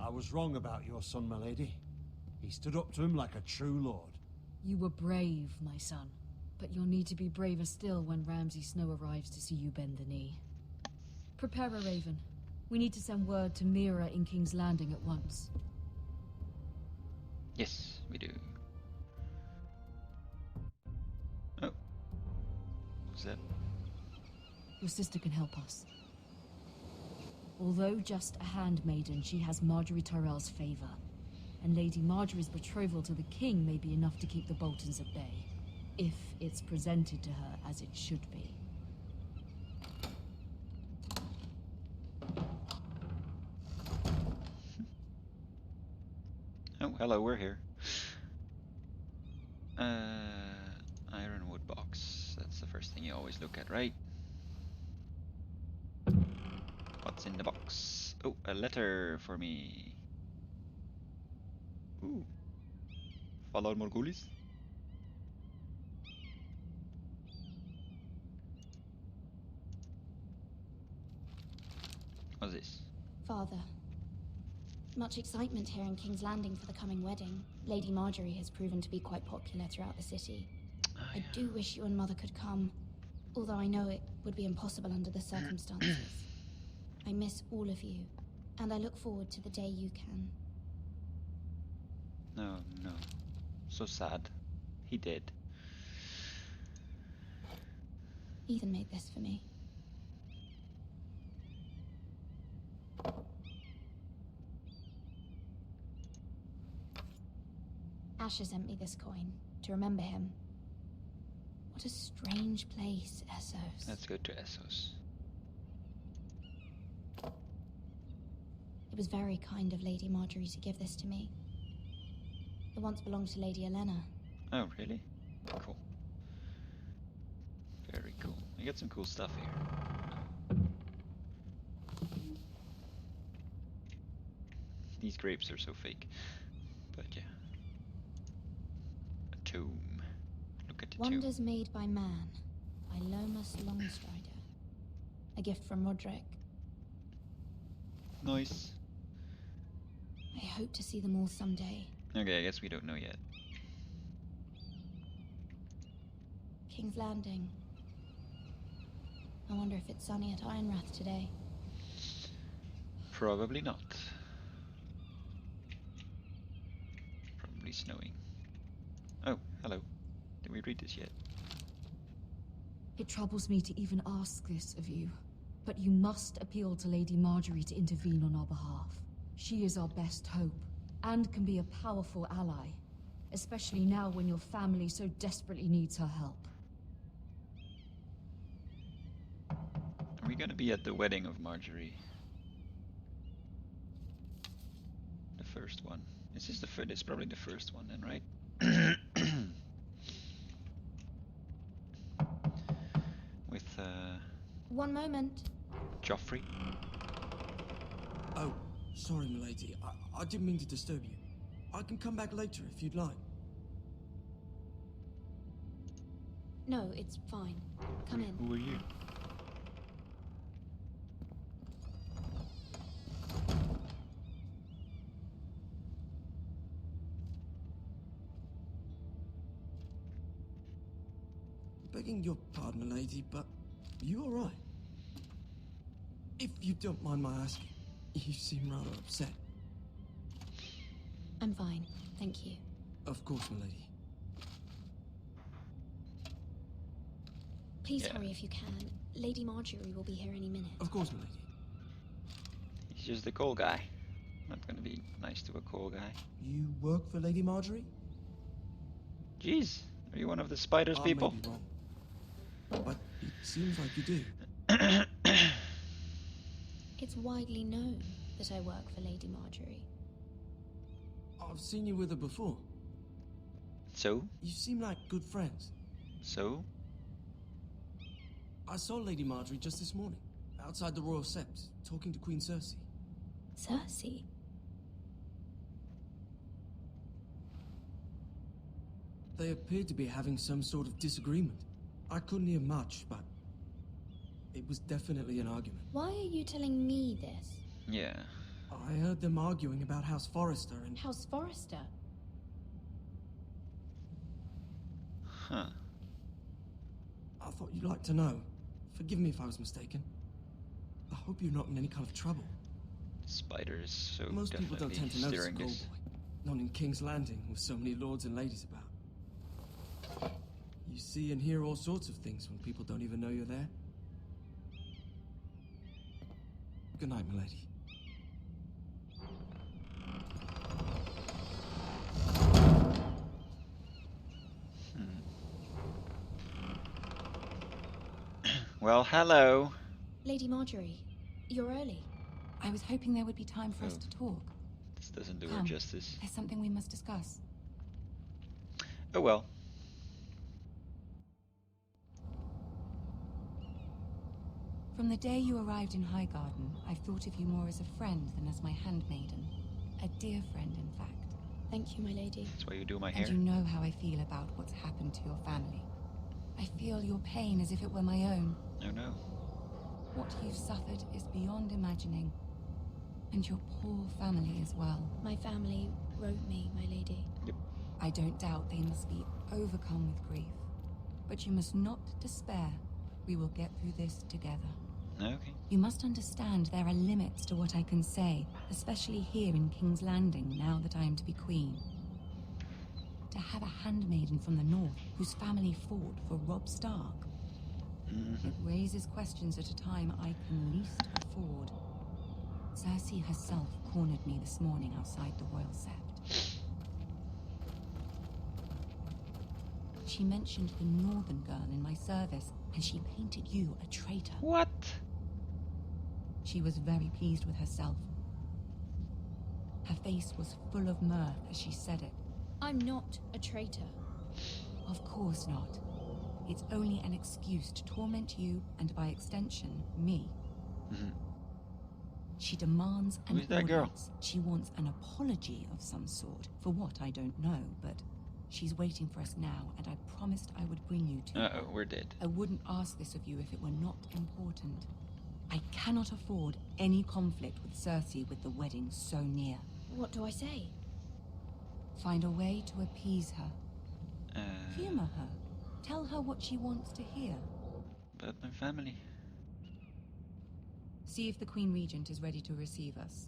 I was wrong about your son, my lady. He stood up to him like a true lord. You were brave, my son. But you'll need to be braver still when Ramsay Snow arrives to see you bend the knee. Prepare a raven. We need to send word to Mira in King's Landing at once. Yes, we do. Oh. What's that? Your sister can help us. Although just a handmaiden, she has Marjorie Tyrell's favor. And Lady Marjorie's betrothal to the king may be enough to keep the Boltons at bay. If it's presented to her as it should be. Oh, hello, we're here. Ironwood box. That's the first thing you always look at, right? What's in the box? Oh, a letter for me. Ooh. Follow Morgulis. What's this? Father, much excitement here in King's Landing for the coming wedding. Lady Marjorie has proven to be quite popular throughout the city. I do wish you and Mother could come, although I know it would be impossible under the circumstances. I miss all of you, and I look forward to the day you can. No, no. So sad. He did. Ethan made this for me. Asher sent me this coin to remember him. What a strange place, Essos. Let's go to Essos. It was very kind of Lady Marjorie to give this to me. It once belonged to Lady Elena. Oh, really? Cool. Very cool. We got some cool stuff here. These grapes are so fake. But yeah. A tomb. Look at the tomb. Wonders Made by Man by Lomas Longstrider. A gift from Roderick. Nice. I hope to see them all someday. Okay, I guess we don't know yet. King's Landing. I wonder if it's sunny at Ironrath today. Probably not. Probably snowing. Oh, hello. Did we read this yet? It troubles me to even ask this of you, but you must appeal to Lady Marjorie to intervene on our behalf. She is our best hope, and can be a powerful ally, especially now when your family so desperately needs her help. Are we gonna be at the wedding of Marjorie? The first one. This is the first. It's probably the first one then, right? With One moment. Joffrey. Oh, sorry, milady. I didn't mean to disturb you. I can come back later if you'd like. No, it's fine. Come in. Who are you? Begging your pardon, milady, but you all right? If you don't mind my asking, you seem rather upset. I'm fine, thank you. Of course, milady. Please hurry if you can. Lady Marjorie will be here any minute. Of course, milady. He's just a coal guy. Not gonna be nice to a coal guy. You work for Lady Marjorie? Jeez, are you one of the spiders I people? may be wrong, but it seems like you do. It's widely known that I work for Lady Marjorie. I've seen you with her before. So? You seem like good friends. So? I saw Lady Marjorie just this morning, outside the Royal Sept, talking to Queen Cersei. Cersei? They appeared to be having some sort of disagreement. I couldn't hear much, but it was definitely an argument. Why are you telling me this? Yeah. I heard them arguing about House Forrester and... House Forrester? Huh. I thought you'd like to know. Forgive me if I was mistaken. I hope you're not in any kind of trouble. Spiders, so most people don't tend to notice a steering Goldboy. this. Not in King's Landing, with so many lords and ladies about. You see and hear all sorts of things when people don't even know you're there. Good night, milady. Well, hello. Lady Marjorie, you're early. I was hoping there would be time for us to talk. This doesn't do her Come, justice. there's something we must discuss. Oh well. From the day you arrived in Highgarden, I've thought of you more as a friend than as my handmaiden. A dear friend, in fact. Thank you, my lady. That's why you do my hair. And you know how I feel about what's happened to your family. I feel your pain as if it were my own. Oh no. What you've suffered is beyond imagining. And your poor family as well. My family wrote me, my lady. Yep. I don't doubt they must be overcome with grief. But you must not despair. We will get through this together. Okay. You must understand there are limits to what I can say, especially here in King's Landing, now that I am to be queen. To have a handmaiden from the north whose family fought for Robb Stark. It raises questions at a time I can least afford. Cersei herself cornered me this morning outside the Royal Sept. She mentioned the northern girl in my service, and she painted you a traitor. What? She was very pleased with herself. Her face was full of mirth as she said it. I'm not a traitor. Of course not. It's only an excuse to torment you, and by extension, me. She demands an Who's that girl? audience. She wants an apology of some sort. For what, I don't know, but she's waiting for us now, and I promised I would bring you to her. Uh-oh, we're dead. I wouldn't ask this of you if it were not important. I cannot afford any conflict with Cersei with the wedding so near. What do I say? Find a way to appease her. Humor her. Tell her what she wants to hear. But my family. See if the Queen Regent is ready to receive us.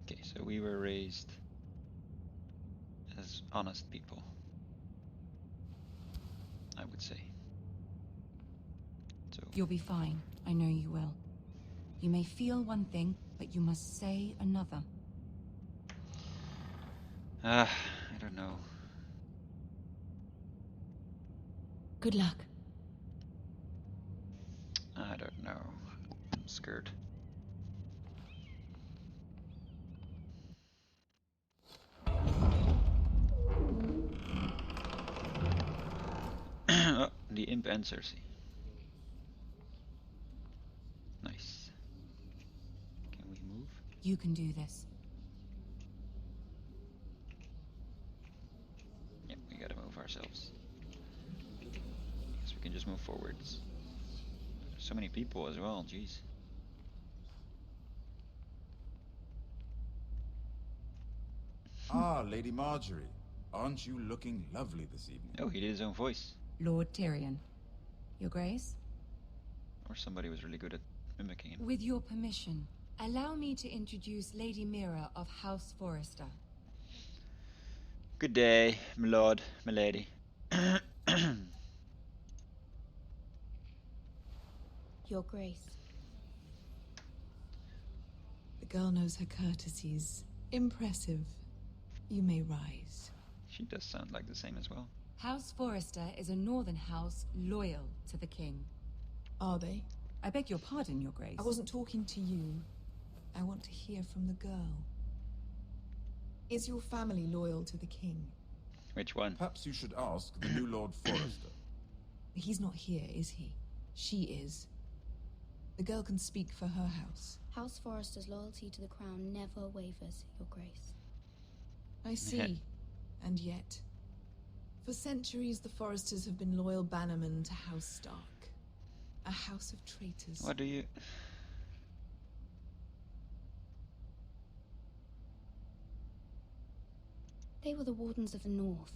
Okay, so we were raised as honest people, I would say. So You'll be fine. I know you will. You may feel one thing, but you must say another. I don't know. Good luck. I don't know. I'm scared. Oh, the imp and Cersei. You can do this. Yep, we gotta move ourselves. Guess we can just move forwards. There's so many people as well, jeez. Ah, Lady Marjorie. Aren't you looking lovely this evening? Oh, he did his own voice. Lord Tyrion. Your Grace? Or somebody was really good at mimicking him. With your permission, allow me to introduce Lady Mira of House Forrester. Good day, my lord, my lady. Your Grace. The girl knows her courtesies. Impressive. You may rise. She does sound like the same as well. House Forrester is a northern house loyal to the king. Are they? I beg your pardon, Your Grace. I wasn't talking to you. I want to hear from the girl. Is your family loyal to the king? Which one? Perhaps you should ask the new Lord Forrester. He's not here, is he? She is. The girl can speak for her house. House Forrester's loyalty to the crown never wavers, Your Grace. I see. And yet, for centuries the Forresters have been loyal bannermen to House Stark. A house of traitors. What do you... They were the Wardens of the North.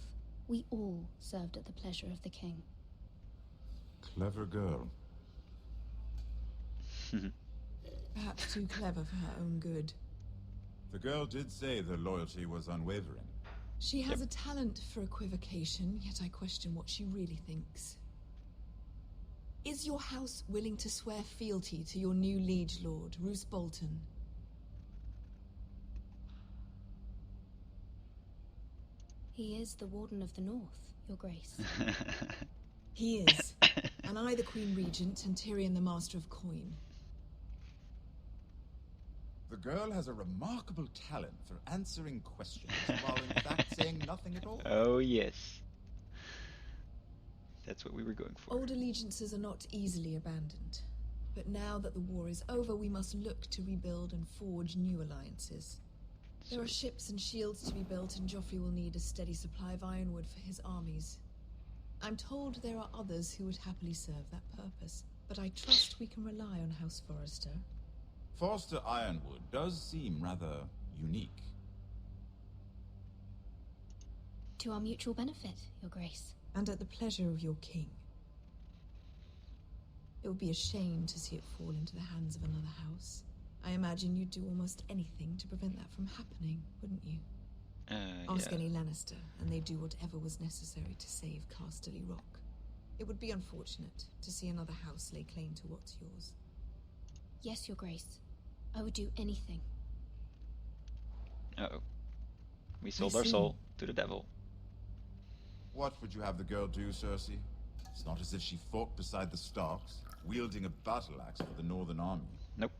We all served at the pleasure of the king. Clever girl. Perhaps too clever for her own good. The girl did say their loyalty was unwavering. She has a talent for equivocation, yet I question what she really thinks. Is your house willing to swear fealty to your new liege lord, Roose Bolton? He is the Warden of the North, Your Grace. He is. And I the Queen Regent and Tyrion the Master of Coin. The girl has a remarkable talent for answering questions while in fact saying nothing at all. Oh, yes. That's what we were going for. Old allegiances are not easily abandoned. But now that the war is over, we must look to rebuild and forge new alliances. There are ships and shields to be built, and Joffrey will need a steady supply of ironwood for his armies. I'm told there are others who would happily serve that purpose, but I trust we can rely on House Forrester. Forster Ironwood does seem rather unique. To our mutual benefit, Your Grace. And at the pleasure of your king. It would be a shame to see it fall into the hands of another house. I imagine you'd do almost anything to prevent that from happening, wouldn't you? Ask any Lannister, and they'd do whatever was necessary to save Casterly Rock. It would be unfortunate to see another house lay claim to what's yours. Yes, Your Grace. I would do anything. Uh-oh. We sold our soul to the devil. What would you have the girl do, Cersei? It's not as if she fought beside the Starks, wielding a battle axe for the Northern Army. Nope.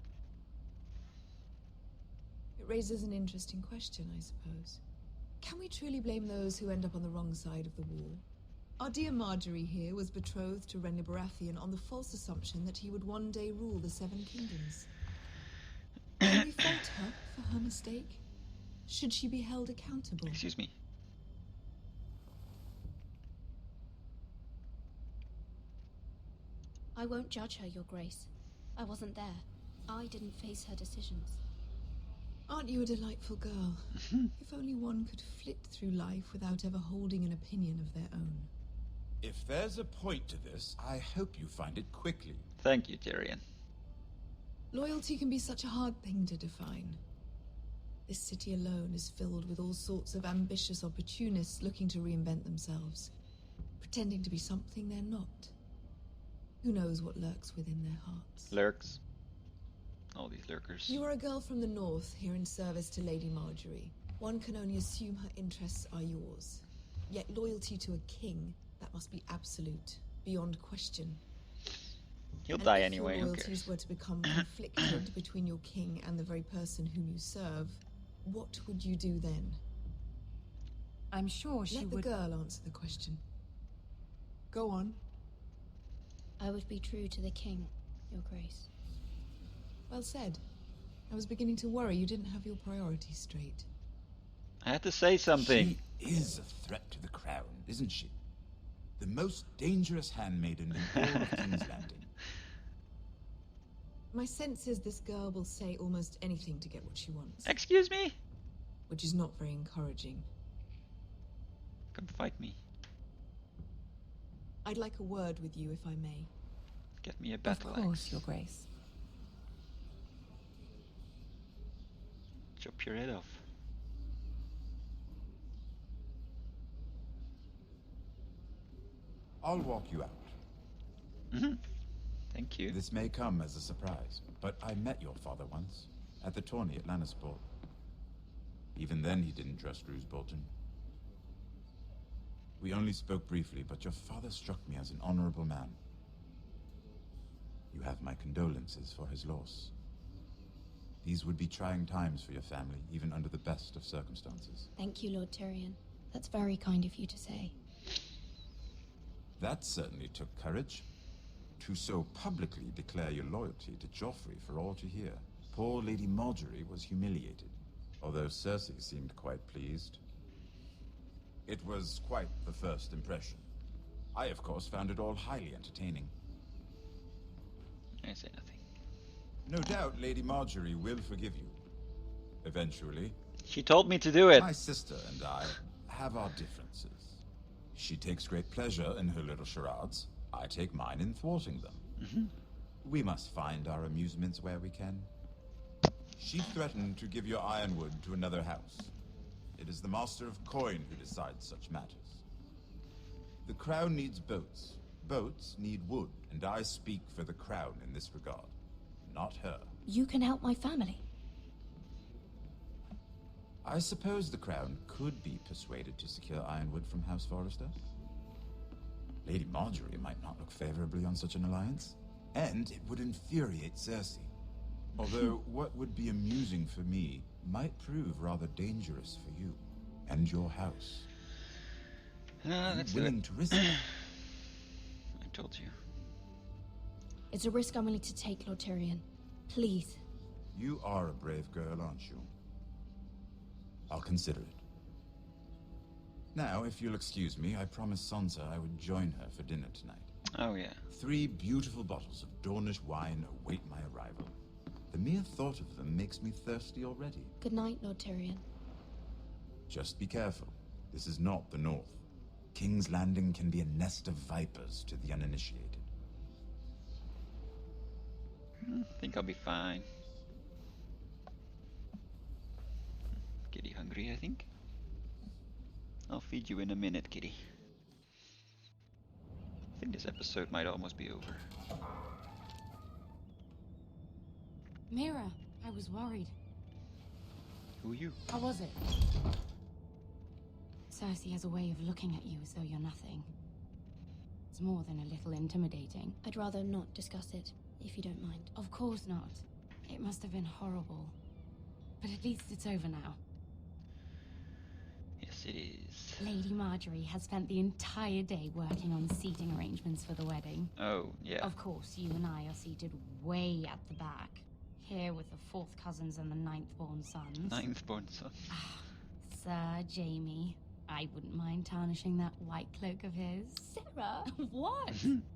It raises an interesting question, I suppose. Can we truly blame those who end up on the wrong side of the war? Our dear Marjorie here was betrothed to Renly Baratheon on the false assumption that he would one day rule the Seven Kingdoms. Can we fault her for her mistake? Should she be held accountable? Excuse me. I won't judge her, Your Grace. I wasn't there. I didn't face her decisions. Aren't you a delightful girl? If only one could flit through life without ever holding an opinion of their own. If there's a point to this, I hope you find it quickly. Thank you, Tyrion. Loyalty can be such a hard thing to define. This city alone is filled with all sorts of ambitious opportunists looking to reinvent themselves, pretending to be something they're not. Who knows what lurks within their hearts? Lurks. All these lurkers. You are a girl from the north, here in service to Lady Marjorie. One can only assume her interests are yours. Yet loyalty to a king, that must be absolute, beyond question. He'll die anyway, if who your loyalties cares? were to become conflicted between your king and the very person whom you serve, what would you do then? I'm sure she would... Let the girl answer the question. Go on. I would be true to the king, Your Grace. Well said. I was beginning to worry you didn't have your priorities straight. I had to say something. She is a threat to the crown, isn't she? The most dangerous handmaiden in all of King's Landing. My sense is this girl will say almost anything to get what she wants. Excuse me? Which is not very encouraging. Come fight me. I'd like a word with you, if I may. Get me a battle axe. Of course, Your Grace. Chop your head off. I'll walk you out. Mm-hmm. Thank you. This may come as a surprise, but I met your father once, at the tourney at Lannisport. Even then he didn't trust Roose Bolton. We only spoke briefly, but your father struck me as an honorable man. You have my condolences for his loss. These would be trying times for your family, even under the best of circumstances. Thank you, Lord Tyrion. That's very kind of you to say. That certainly took courage. To so publicly declare your loyalty to Joffrey for all to hear. Poor Lady Marjorie was humiliated, although Cersei seemed quite pleased. It was quite the first impression. I, of course, found it all highly entertaining. I say nothing. No doubt Lady Marjorie will forgive you. Eventually. She told me to do it. My sister and I have our differences. She takes great pleasure in her little charades. I take mine in thwarting them. Mm-hmm. We must find our amusements where we can. She threatened to give your ironwood to another house. It is the Master of Coin who decides such matters. The crown needs boats. Boats need wood, and I speak for the crown in this regard. Not her. You can help my family. I suppose the crown could be persuaded to secure ironwood from House Forrester. Lady Marjorie might not look favorably on such an alliance, and it would infuriate Cersei. Although what would be amusing for me might prove rather dangerous for you and your house. Let's do willing it. to risk it? I told you. It's a risk I'm willing to take, Lord Tyrion. Please. You are a brave girl, aren't you? I'll consider it. Now, if you'll excuse me, I promised Sansa I would join her for dinner tonight. Oh, yeah. 3 beautiful bottles of Dornish wine await my arrival. The mere thought of them makes me thirsty already. Good night, Lord Tyrion. Just be careful. This is not the North. King's Landing can be a nest of vipers to the uninitiated. I think I'll be fine. Kitty hungry, I think. I'll feed you in a minute, kitty. I think this episode might almost be over. Mira, I was worried. Who are you? How was it? Cersei has a way of looking at you as though you're nothing. It's more than a little intimidating. I'd rather not discuss it, if you don't mind. Of course not. It must have been horrible. But at least it's over now. Yes, it is. Lady Marjorie has spent the entire day working on seating arrangements for the wedding. Oh, yeah. Of course, you and I are seated way at the back. Here with the 4th cousins and the 9th-born sons. 9th-born son. Sir Jamie. I wouldn't mind tarnishing that white cloak of his. Sarah, what?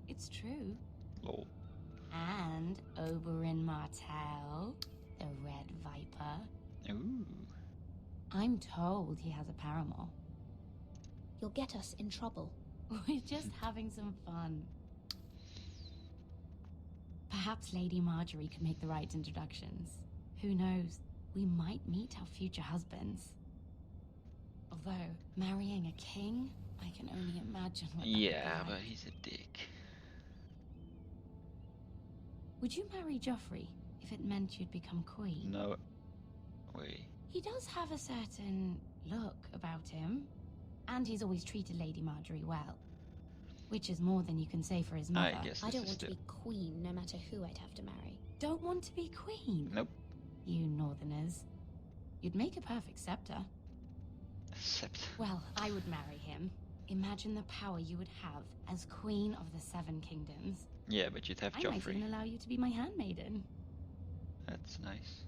It's true. Lol. And Oberyn Martell, the Red Viper. Ooh. I'm told he has a paramour. You'll get us in trouble. We're just having some fun. Perhaps Lady Marjorie could make the right introductions. Who knows? We might meet our future husbands. Although, marrying a king, I can only imagine what that would be like. But he's a dick. Would you marry Joffrey if it meant you'd become queen? No. Wait. He does have a certain look about him. And he's always treated Lady Marjorie well. Which is more than you can say for his mother. I don't want to be queen, no matter who I'd have to marry. Don't want to be queen? Nope. You northerners. You'd make a perfect scepter. Scepter? Well, I would marry him. Imagine the power you would have as queen of the 7 kingdoms. Yeah, but you'd have I Joffrey. might even allow you to be my handmaiden. That's nice.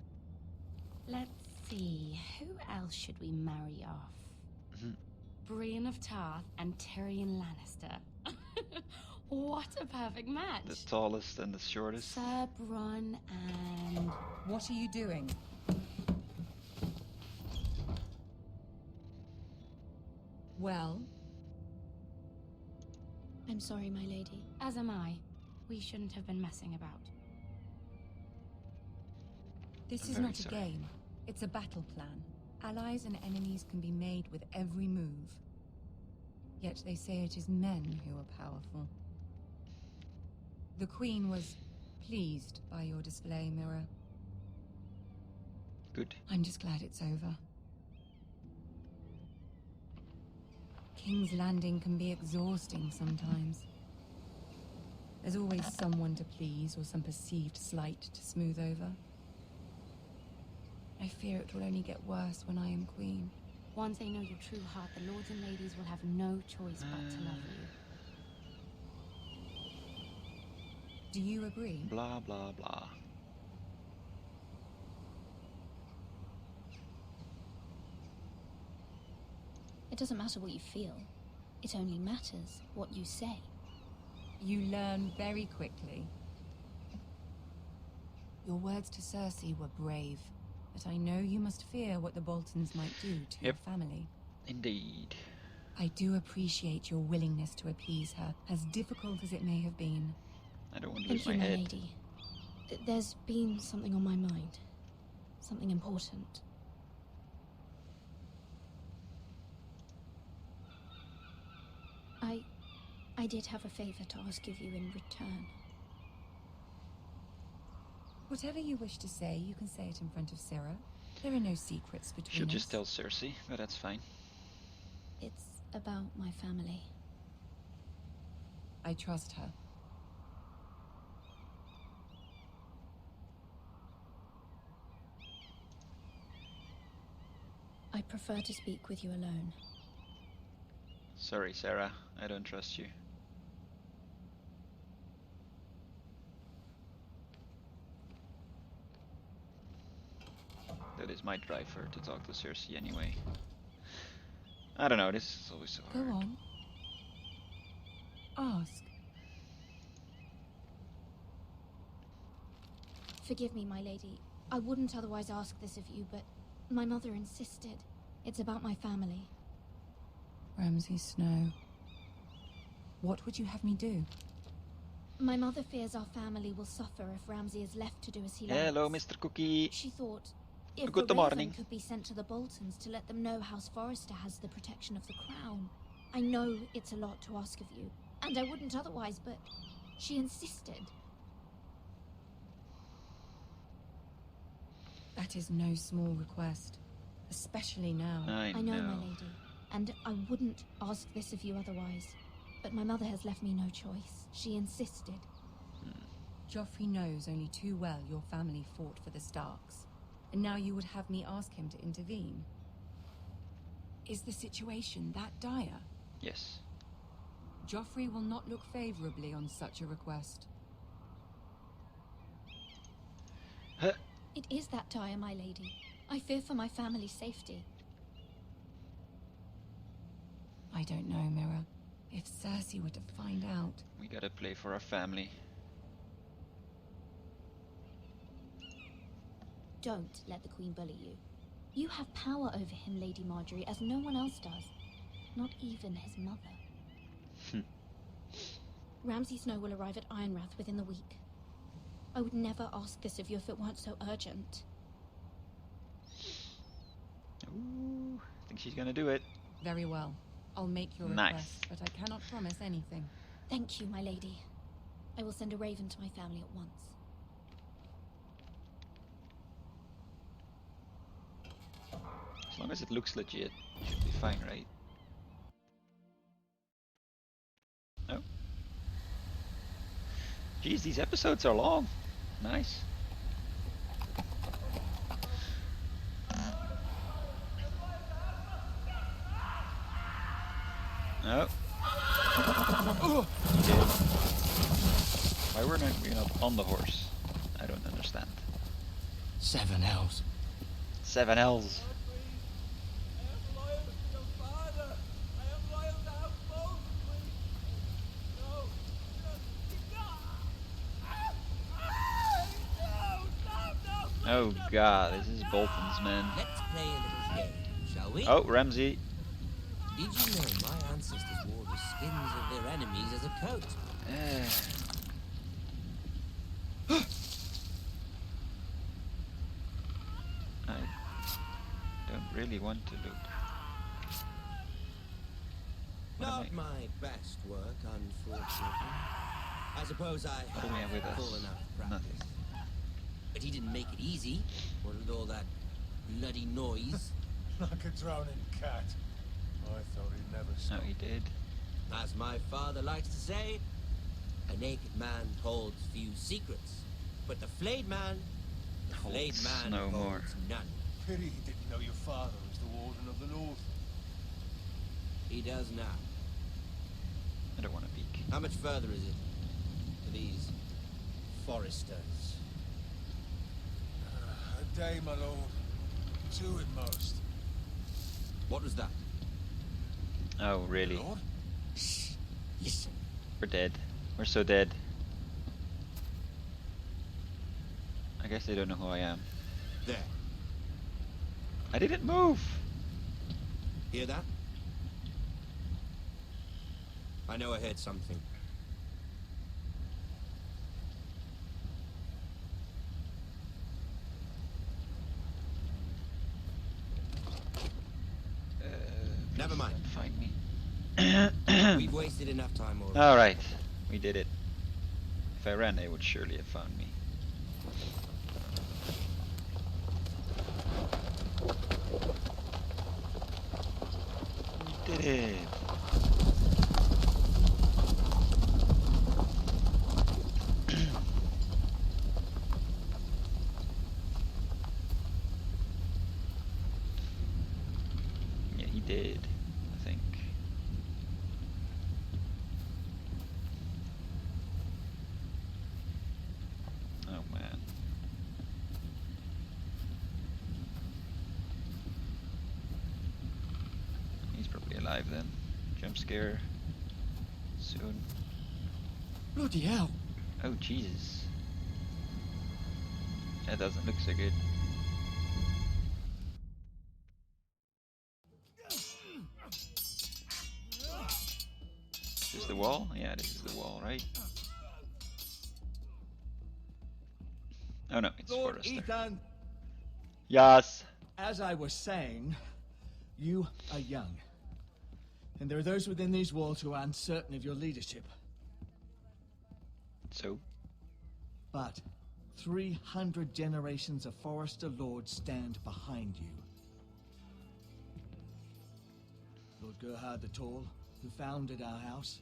Let's see, who else should we marry off? Brienne of Tarth and Tyrion Lannister. What a perfect match! The tallest and the shortest. Sir Bronn and... What are you doing? Well? I'm sorry, my lady. As am I. We shouldn't have been messing about. This is not a game. It's a battle plan. Allies and enemies can be made with every move. Yet they say it is men who are powerful. The Queen was pleased by your display, Mira. Good. I'm just glad it's over. King's Landing can be exhausting sometimes. There's always someone to please or some perceived slight to smooth over. I fear it will only get worse when I am queen. Once they know your true heart, the lords and ladies will have no choice but to love you. Do you agree? Blah, blah, blah. It doesn't matter what you feel. It only matters what you say. You learn very quickly. Your words to Cersei were brave, but I know you must fear what the Boltons might do to your family. Indeed. I do appreciate your willingness to appease her, as difficult as it may have been. I don't want to lose my Thank you, my head. lady. There's been something on my mind. Something important. I did have a favor to ask of you in return. Whatever you wish to say, you can say it in front of Sarah. There are no secrets between Should us. just tell Cersei, but that's fine. It's about my family. I trust her. I prefer to speak with you alone. Sorry, Sarah. I don't trust you. That is my driver to talk to Cersei anyway. I don't know, this is always so hard. Go on. Ask. Forgive me, my lady. I wouldn't otherwise ask this of you, but my mother insisted. It's about my family. Ramsay Snow. What would you have me do? My mother fears our family will suffer if Ramsay is left to do as he likes. Hello, Mr. Cookie. She thought if Good the morning. Raven could be sent to the Boltons to let them know House Forrester has the protection of the crown. I know it's a lot to ask of you, and I wouldn't otherwise, but she insisted. That is no small request, especially now. I know, my lady, and I wouldn't ask this of you otherwise. But my mother has left me no choice. She insisted. Joffrey knows only too well your family fought for the Starks, and now you would have me ask him to intervene. Is the situation that dire? Yes. Joffrey will not look favorably on such a request. It is that dire, my lady. I fear for my family's safety. I don't know, Mira. If Cersei were to find out... We gotta play for our family. Don't let the Queen bully you. You have power over him, Lady Marjorie, as no one else does. Not even his mother. Ramsay Snow will arrive at Ironrath within the week. I would never ask this of you if it weren't so urgent. Ooh, I think she's gonna do it. Very well. I'll make your Nice. request, but I cannot promise anything. Thank you, my lady. I will send a raven to my family at once. As long as it looks legit, it should be fine, right? Oh. Geez, these episodes are long. Nice. No. Oh, he did. Why were we not on the horse? I don't understand. 7 elves. 7 L's. Oh god, this is Bolton's men. Let's play a little game, shall we? Oh, Ramsey. Did you know my ancestors wore the skins of their enemies as a coat? I don't really want to look. Not my best work, unfortunately. I suppose I What do we have with us? fallen out of practice. Nothing. But he didn't make it easy. What with all that bloody noise? Like a drowning cat. I thought he'd never stop. No, he did. As my father likes to say, a naked man holds few secrets. But the flayed man no holds more. none. Pity he didn't know your father was the Warden of the North. He does now. I don't want to peek. How much further is it to these foresters? A day, my lord. 2 at most. What was that? Oh, really? Lord? Shh. Listen. We're dead. We're so dead. I guess they don't know who I am. There. I didn't move! Hear that? I know I heard something. Never mind. Find me. We've wasted enough time already. Alright, we did it. If I ran, they would surely have found me. We did it. Yeah, he did, I think. Oh man. He's probably alive then. Jump scare. Soon. Bloody hell. Oh Jesus. That doesn't look so good. Is this the wall? Yeah, this is the wall, right? Oh no, it's Lord Forrester. Ethan, Yes. as I was saying, you are young. And there are those within these walls who are uncertain of your leadership. So? But 300 generations of Forrester Lords stand behind you. Lord Gerhard the Tall, who founded our house,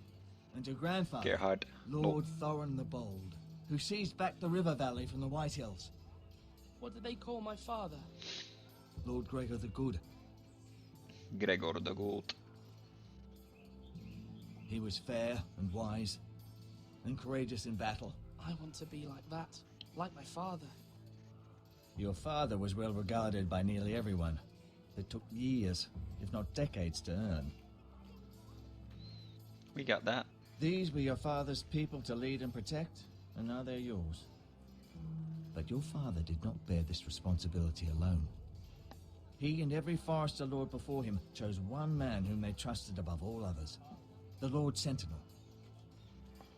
and your grandfather, Gerhard. Lord Thorin the Bold, who seized back the river valley from the White Hills. What did they call my father? Lord Gregor the Good. Gregor the Good. He was fair and wise, and courageous in battle. I want to be like that, like my father. Your father was well regarded by nearly everyone. It took years, if not decades, to earn. We got that. These were your father's people to lead and protect, and now they're yours. But your father did not bear this responsibility alone. He and every Forester Lord before him chose one man whom they trusted above all others, the Lord Sentinel.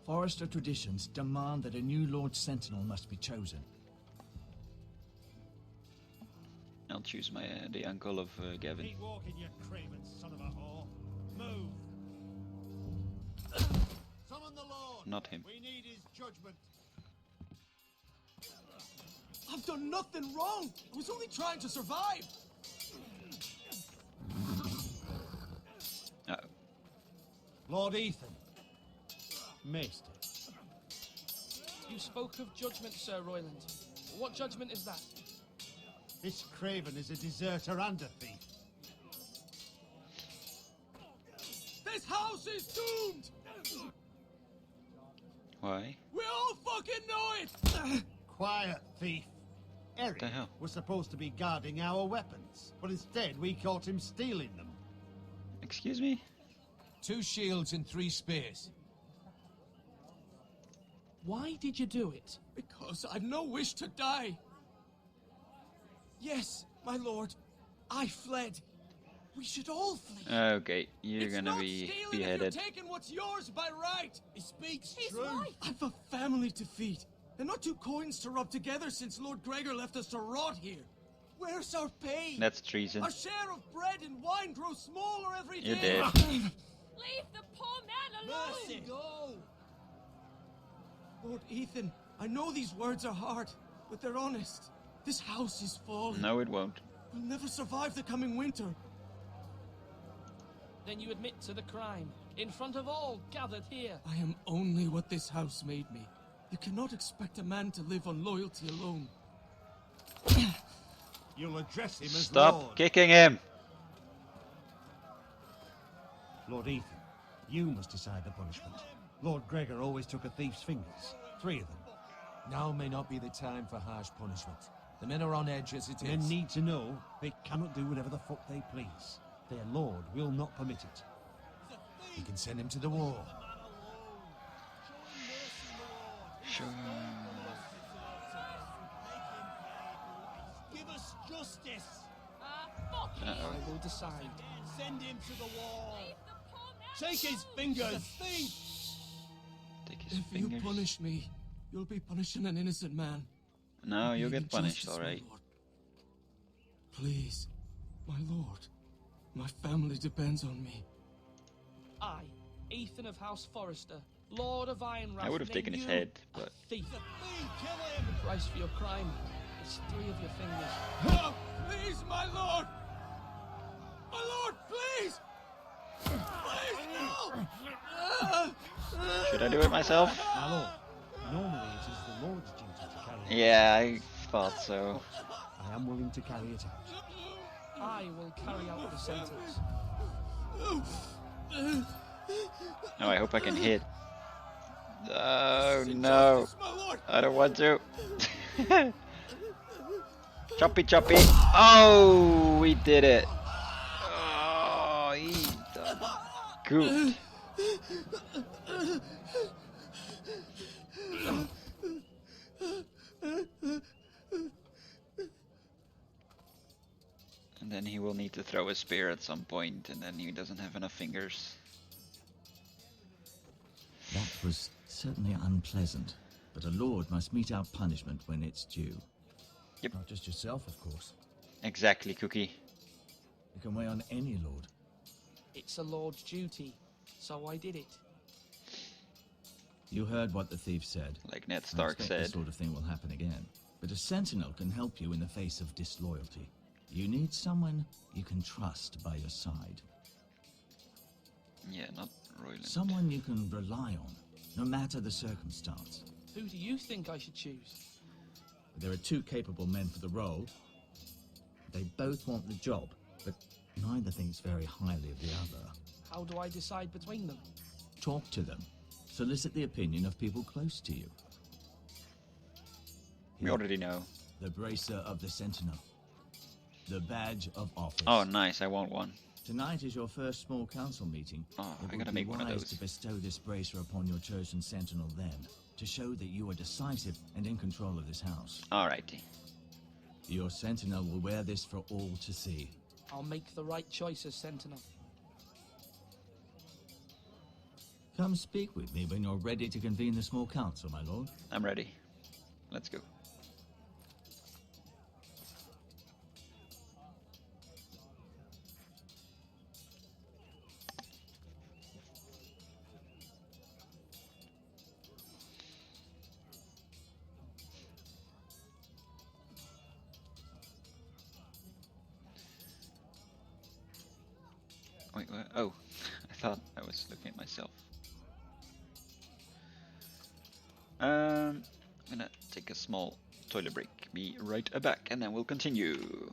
Forester traditions demand that a new Lord Sentinel must be chosen. I'll choose my the uncle of Gavin. Keep walking, you craven son of a whore. Move. Summon the Lord. Not him. We need his judgment. I've done nothing wrong. I was only trying to survive. Uh-oh. Lord Ethan. Missed it. You spoke of judgment, Sir Royland. What judgment is that? This craven is a deserter and a thief. This house is doomed. Why? We all fucking know it. Quiet, thief. Eric the hell? was supposed to be guarding our weapons, but instead we caught him stealing them. Excuse me? 2 shields and 3 spears. Why did you do it? Because I've no wish to die. Yes, my lord. I fled. We should all flee. Okay, you're It's gonna not be stealing beheaded. if you're taking what's yours by right. He speaks He's true. right. I've a family to feed, and not 2 coins to rub together since Lord Gregor left us to rot here. Where's our pay? That's treason. Our share of bread and wine grows smaller every day. You're dead. Leave the poor man alone! Mercy, go! Lord Ethan, I know these words are hard, but they're honest. This house is falling. No, it won't. We'll never survive the coming winter. Then you admit to the crime, in front of all gathered here. I am only what this house made me. You cannot expect a man to live on loyalty alone. You'll address him as Stop Lord. kicking him! Lord Ethan, you must decide the punishment. Lord Gregor always took a thief's fingers. 3 of them. Now may not be the time for harsh punishment. The men are on edge as it Men is. need to know they cannot do whatever the fuck they please. Their lord will not permit it. We can send him to the war. Sure. Give us justice. Fuck you! I will decide. Send him to the wall. Take his fingers. Thief. Take his If fingers. you punish me, you'll be punishing an innocent man. No, you'll Being get punished, justice, my alright. lord. Please, my lord. My family depends on me. I, Ethan of House Forrester, Lord of Ironrath, I would have taken name his you head, a but thief. Kill him. The price for your crime is 3 of your fingers. Oh, please, my lord! My lord, please! Please, no! should I do it myself? My lord, normally it is the Lord's duty to carry it Yeah, I thought so. out. I am willing to carry it out. I will carry out the sentence. No, I hope I can hit. Oh no, I don't want to. Choppy choppy. Oh, we did it. Oh, he done good. And then he will need to throw a spear at some point, and then he doesn't have enough fingers. That was certainly unpleasant, but a lord must mete out punishment when it's due. Yep. Not just yourself, of course. Exactly, Cookie. You can weigh on any lord. It's a lord's duty, so I did it. You heard what the thief said. Like Ned I Stark expect said. this sort of thing will happen again. But a sentinel can help you in the face of disloyalty. You need someone you can trust by your side. Yeah, not Royland. Someone you can rely on, no matter the circumstance. Who do you think I should choose? There are 2 capable men for the role. They both want the job, but neither thinks very highly of the other. How do I decide between them? Talk to them. Solicit the opinion of people close to you. We already know. The bracer of the sentinel. The badge of office. Oh, nice. I want one. Tonight is your first small council meeting. Oh, It I would gotta be make one of wise those. to bestow this bracer upon your chosen sentinel then, to show that you are decisive and in control of this house. Alrighty. Your sentinel will wear this for all to see. I'll make the right choice as sentinel. Come speak with me when you're ready to convene the small council, my lord. I'm ready. Let's go. Wait, what? Oh, I thought I was looking at myself. I'm gonna take a small toilet break. Be right back, and then we'll continue.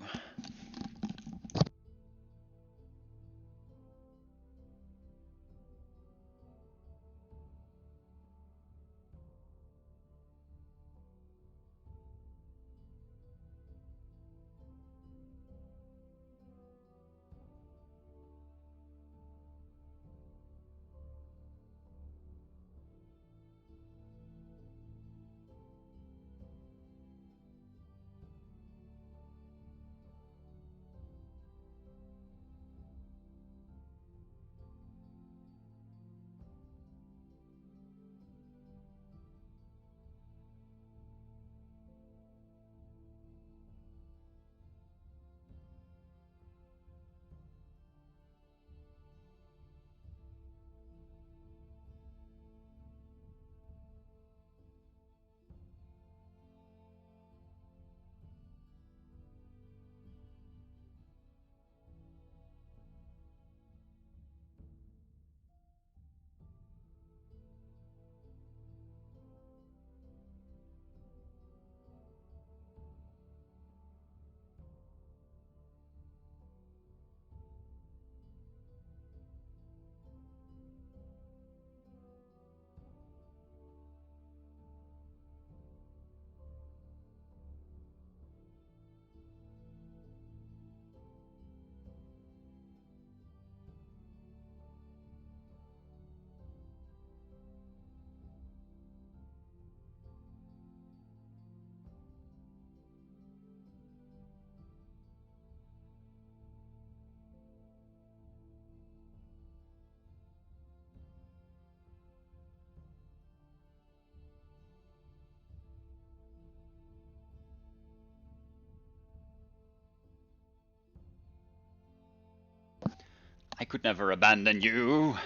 I could never abandon you,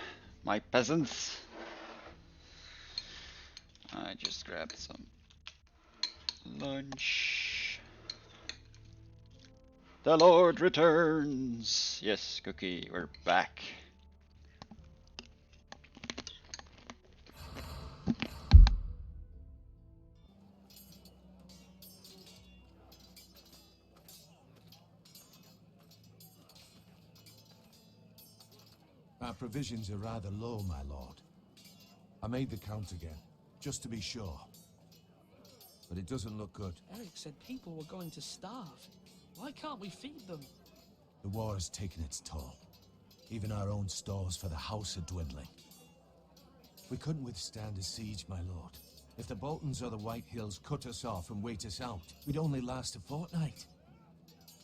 my peasants. I just grabbed some lunch. The Lord returns! Yes, Cookie, we're back. Our provisions are rather low, my lord. I made the count again, just to be sure. But it doesn't look good. Eric said people were going to starve. Why can't we feed them? The war has taken its toll. Even our own stores for the house are dwindling. We couldn't withstand a siege, my lord. If the Boltons or the White Hills cut us off and wait us out, we'd only last a fortnight.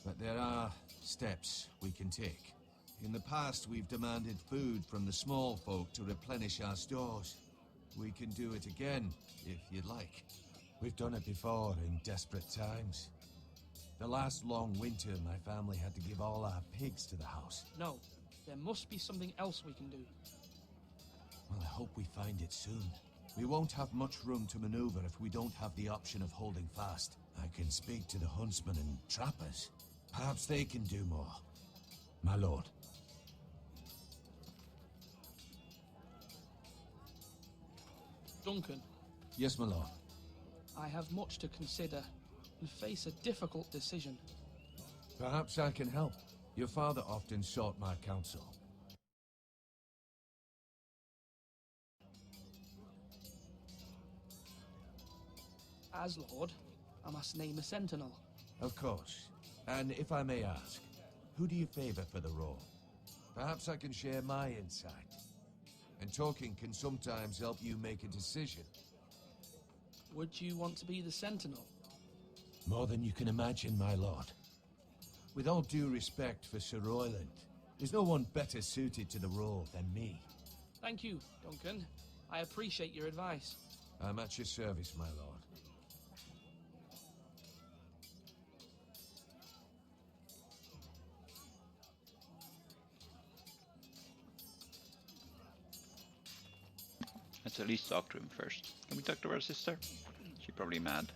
But there are steps we can take. In the past, we've demanded food from the small folk to replenish our stores. We can do it again, if you'd like. We've done it before in desperate times. The last long winter, my family had to give all our pigs to the house. No, there must be something else we can do. Well, I hope we find it soon. We won't have much room to maneuver if we don't have the option of holding fast. I can speak to the huntsmen and trappers. Perhaps they can do more. My lord. Duncan. Yes, my lord. I have much to consider and face a difficult decision. Perhaps I can help. Your father often sought my counsel. As Lord, I must name a sentinel. Of course. And if I may ask, who do you favor for the role? Perhaps I can share my insight. And talking can sometimes help you make a decision. Would you want to be the sentinel? More than you can imagine, my lord. With all due respect for Sir Royland, there's no one better suited to the role than me. Thank you, Duncan. I appreciate your advice. I'm at your service, my lord. Let's at least talk to him first. Can we talk to our sister? She's probably mad.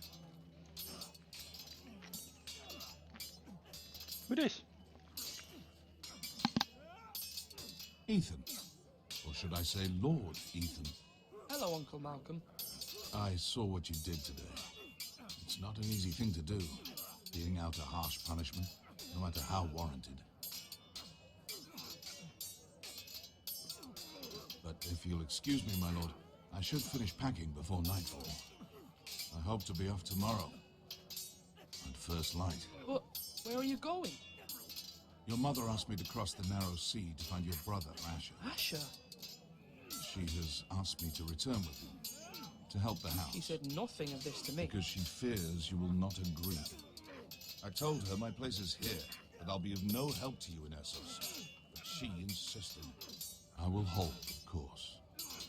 Who this? Ethan. Or should I say Lord Ethan? Hello, Uncle Malcolm. I saw what you did today. It's not an easy thing to do, dealing out a harsh punishment, no matter how warranted. But if you'll excuse me, my lord, I should finish packing before nightfall. I hope to be off tomorrow, at first light. But where are you going? Your mother asked me to cross the narrow sea to find your brother, Asher. Asher? She has asked me to return with you, to help the house. She said nothing of this to me. Because she fears you will not agree. I told her my place is here, that I'll be of no help to you in Essos. But she insisted. I will hold, of course,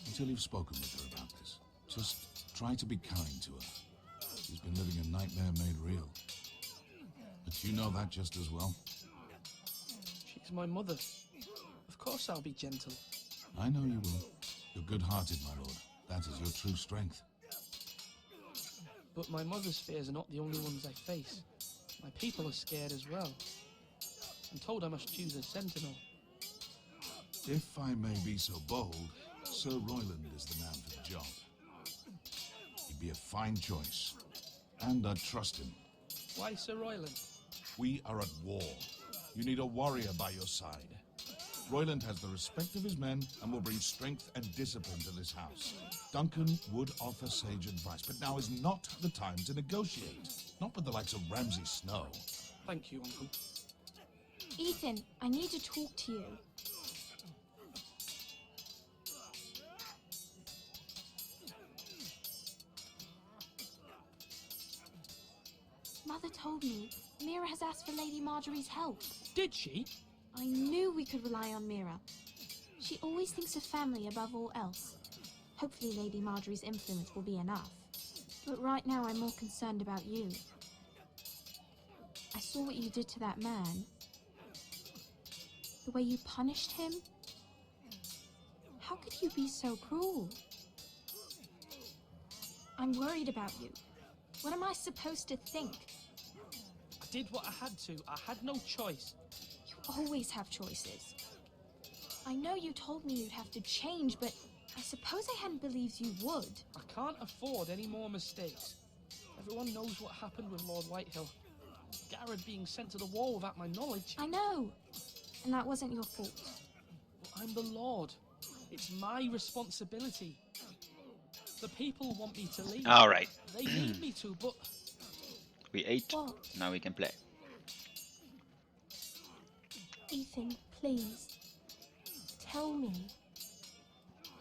until you've spoken with her about this. Just try to be kind to her. She's been living a nightmare made real. But you know that just as well. She's my mother. Of course I'll be gentle. I know you will. You're good-hearted, my lord. That is your true strength. But my mother's fears are not the only ones I face. My people are scared as well. I'm told I must choose a sentinel. If I may be so bold, Sir Royland is the man for the job. He'd be a fine choice. And I'd trust him. Why Sir Royland? We are at war. You need a warrior by your side. Royland has the respect of his men and will bring strength and discipline to this house. Duncan would offer sage advice, but now is not the time to negotiate. Not with the likes of Ramsay Snow. Thank you, Uncle. Ethan, I need to talk to you. Mother told me Mira has asked for Lady Marjorie's help. Did she? I knew we could rely on Mira. She always thinks of family above all else. Hopefully Lady Marjorie's influence will be enough. But right now I'm more concerned about you. I saw what you did to that man. The way you punished him? How could you be so cruel? I'm worried about you. What am I supposed to think? I did what I had to. I had no choice. You always have choices. I know you told me you'd have to change, but I suppose I hadn't believed you would. I can't afford any more mistakes. Everyone knows what happened with Lord Whitehill. Garrett being sent to the wall without my knowledge. I know. And that wasn't your fault. But I'm the Lord. It's my responsibility. The people want me to leave. All right. They need me to, but... We ate. What? Now we can play. Ethan, please. Tell me.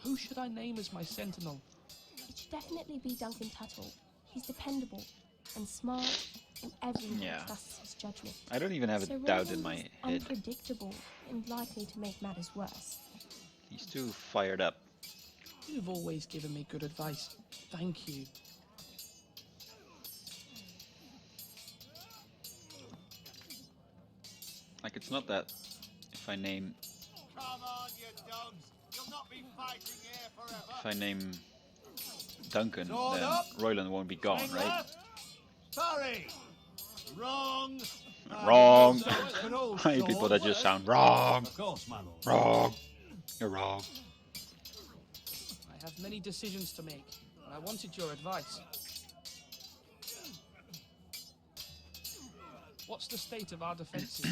Who should I name as my sentinel? It should definitely be Duncan Tuttle. He's dependable and smart, and everyone trusts his judgment. I don't even have a Sir doubt in Roland's my head. Unpredictable and likely to make matters worse. He's too fired up. You've always given me good advice. Thank you. Like, it's not that if I name... Come on, you dogs. You'll not be fighting here forever. If I name Duncan, Sword then up. Royland won't be gone, Swing right? left. Parry. Wrong. Wrong. An old I hate sword people that just works. sound wrong. Of course, my lord. Wrong. You're wrong. I have many decisions to make, and I wanted your advice. What's the state of our defences?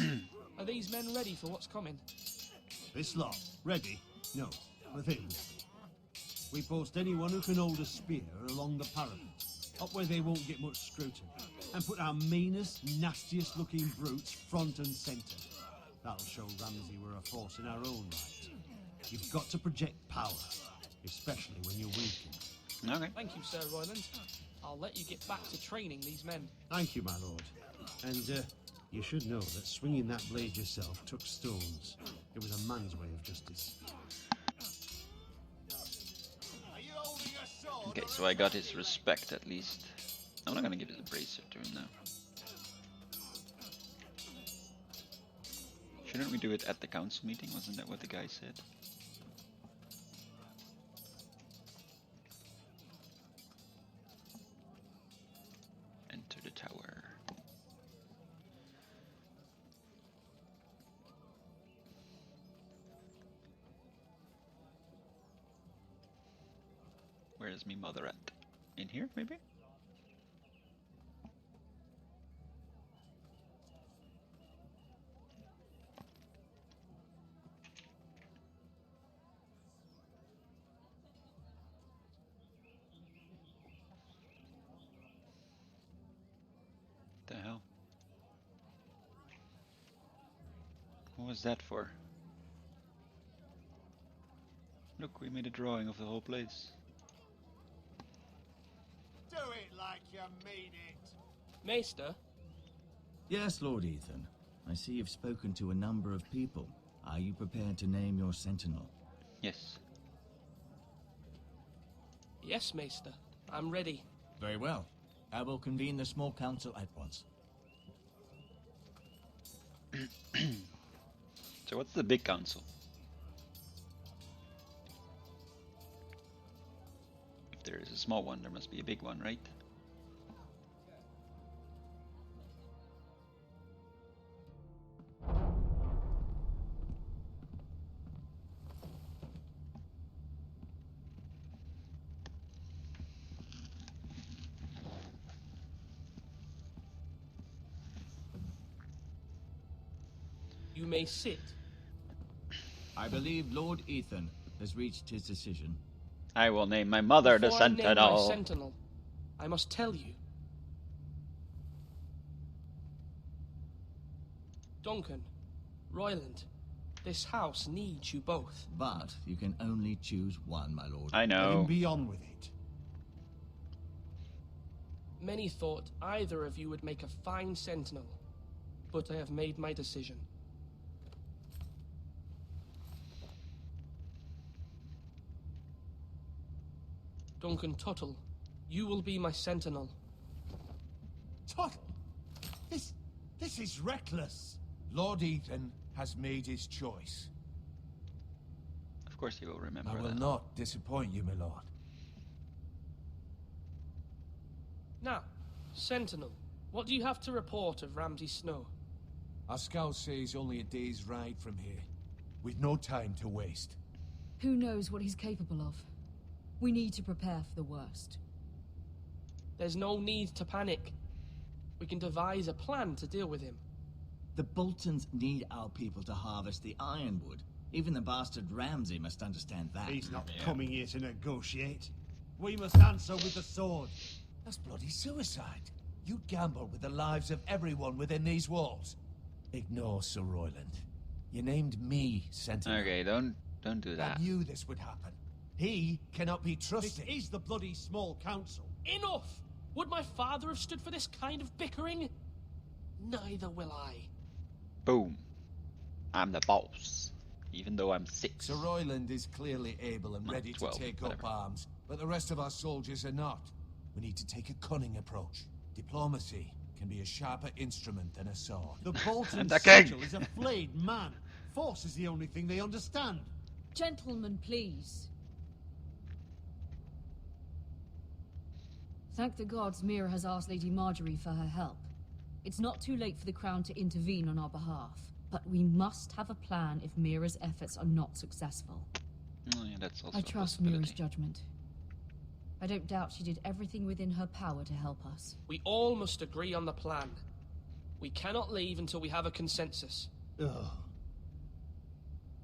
Are these men ready for what's coming? This lot, ready? No, I think not. We post anyone who can hold a spear along the parapet, up where they won't get much scrutiny, and put our meanest, nastiest looking brutes front and centre. That'll show Ramsay we're a force in our own right. You've got to project power, especially when you're weakened. Okay. Thank you, Sir Royland. I'll let you get back to training these men. Thank you, my lord. And you should know that swinging that blade yourself took stones. It was a man's way of justice. Okay, so I got his respect at least. I'm not gonna give his a bracer to him now. Shouldn't we do it at the council meeting? Wasn't that what the guy said? Enter the tower. Where is me mother at? In here, maybe? The hell? What was that for? Look, we made a drawing of the whole place. Do it like you mean it. Maester? Yes, Lord Ethan. I see you've spoken to a number of people. Are you prepared to name your sentinel? Yes. Yes, Maester. I'm ready. Very well. I will convene the small council at once. So what's the big council? If there is a small one, there must be a big one, right? You may sit. I believe Lord Ethan has reached his decision. I will name my mother the Before I name my Sentinel. sentinel, I must tell you. Duncan, Royland, this house needs you both. But you can only choose one, my lord. I know. Let him be on with it. Many thought either of you would make a fine sentinel, but I have made my decision. Duncan Tuttle, you will be my sentinel. Tuttle! This is reckless. Lord Ethan has made his choice. Of course he will remember I will that. not disappoint you, my lord. Now, Sentinel, what do you have to report of Ramsay Snow? Our scouts say he's only a day's ride from here. We've no time to waste. Who knows what he's capable of? We need to prepare for the worst. There's no need to panic. We can devise a plan to deal with him. The Boltons need our people to harvest the ironwood. Even the bastard Ramsay must understand that. He's not coming here to negotiate. We must answer with the sword. That's bloody suicide. You'd gamble with the lives of everyone within these walls. Ignore Sir Royland. You named me Sentinel. Okay, don't do that. I knew this would happen. He cannot be trusted. This is the bloody small council. Enough! Would my father have stood for this kind of bickering? Neither will I. Boom. I'm the boss. Even though I'm 6. Sir Royland is clearly able and ready 12, to take whatever. up arms, but the rest of our soldiers are not. We need to take a cunning approach. Diplomacy can be a sharper instrument than a sword. The Bolton the king. sigil is a flayed man. Force is the only thing they understand. Gentlemen, please. Thank the gods Mira has asked Lady Marjorie for her help. It's not too late for the Crown to intervene on our behalf, but we must have a plan if Mira's efforts are not successful. Oh, yeah, that's also I a trust possibility. Mira's judgment. I don't doubt she did everything within her power to help us. We all must agree on the plan. We cannot leave until we have a consensus. Ugh.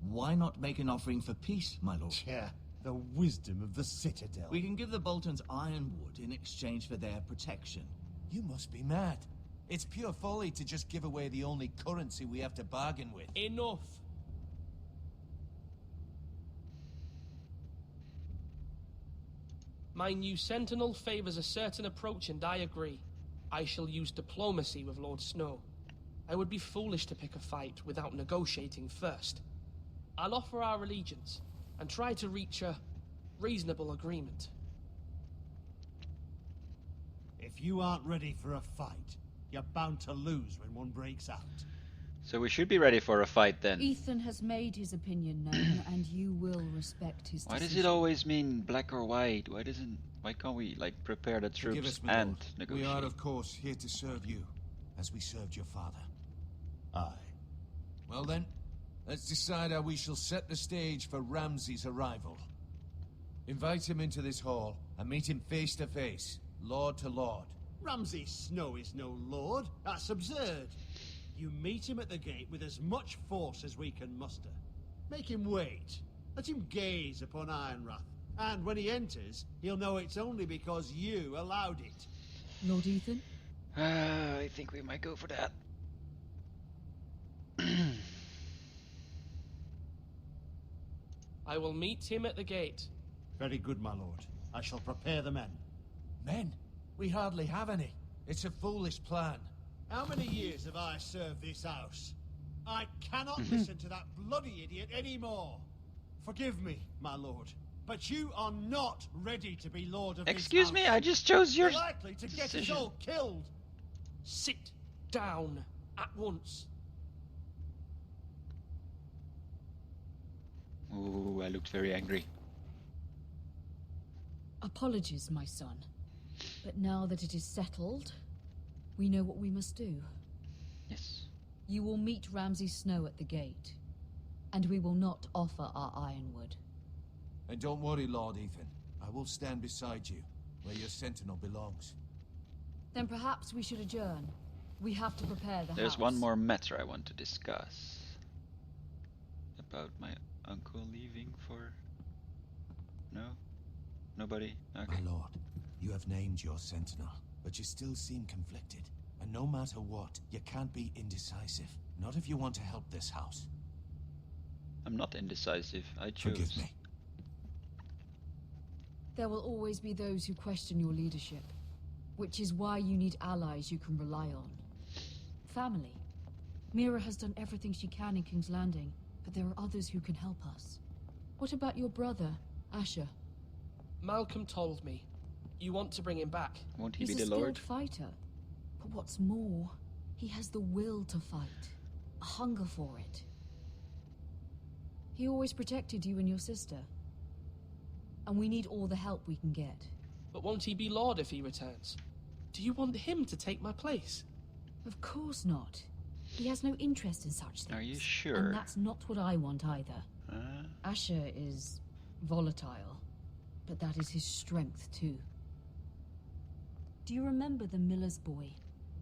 Why not make an offering for peace, my lord? Yeah, the wisdom of the Citadel. We can give the Boltons ironwood in exchange for their protection. You must be mad. It's pure folly to just give away the only currency we have to bargain with. Enough! My new Sentinel favors a certain approach, and I agree. I shall use diplomacy with Lord Snow. I would be foolish to pick a fight without negotiating first. I'll offer our allegiance, and try to reach a reasonable agreement. If you aren't ready for a fight, you're bound to lose when one breaks out. So we should be ready for a fight then. Ethan has made his opinion known, and you will respect his Why decision. does it always mean black or white? Why can't we like prepare the Forgive troops us, my and lord. negotiate? We are, of course, here to serve you, as we served your father. Aye. Well then, let's decide how we shall set the stage for Ramsay's arrival. Invite him into this hall, and meet him face to face, lord to lord. Ramsay Snow is no lord. That's absurd. You meet him at the gate with as much force as we can muster. Make him wait. Let him gaze upon Ironrath. And when he enters, he'll know it's only because you allowed it. Lord Ethan? I think we might go for that. I will meet him at the gate. Very good, my lord. I shall prepare the men. Men? We hardly have any. It's a foolish plan. How many years have I served this house? I cannot listen to that bloody idiot anymore. Forgive me, my lord, but you are not ready to be lord of Excuse this me, house. I just chose your You're likely to get us decision. all killed. Sit down at once. Ooh, I looked very angry. Apologies, my son. But now that it is settled, we know what we must do. Yes. You will meet Ramsay Snow at the gate, and we will not offer our ironwood. And don't worry, Lord Ethan. I will stand beside you, where your sentinel belongs. Then perhaps we should adjourn. We have to prepare the There's house. one more matter I want to discuss. About my uncle leaving for... No? Nobody? Okay. My lord, you have named your sentinel, but you still seem conflicted. And no matter what, you can't be indecisive. Not if you want to help this house. I'm not indecisive. I chose. Forgive me. There will always be those who question your leadership, which is why you need allies you can rely on. Family. Mira has done everything she can in King's Landing, but there are others who can help us. What about your brother, Asher? Malcolm told me. You want to bring him back. Won't he He's be a the Lord? skilled fighter. But what's more, he has the will to fight. A hunger for it. He always protected you and your sister. And we need all the help we can get. But won't he be Lord if he returns? Do you want him to take my place? Of course not. He has no interest in such things. Are you sure? And that's not what I want either. Asher is volatile, but that is his strength too. Do you remember the miller's boy?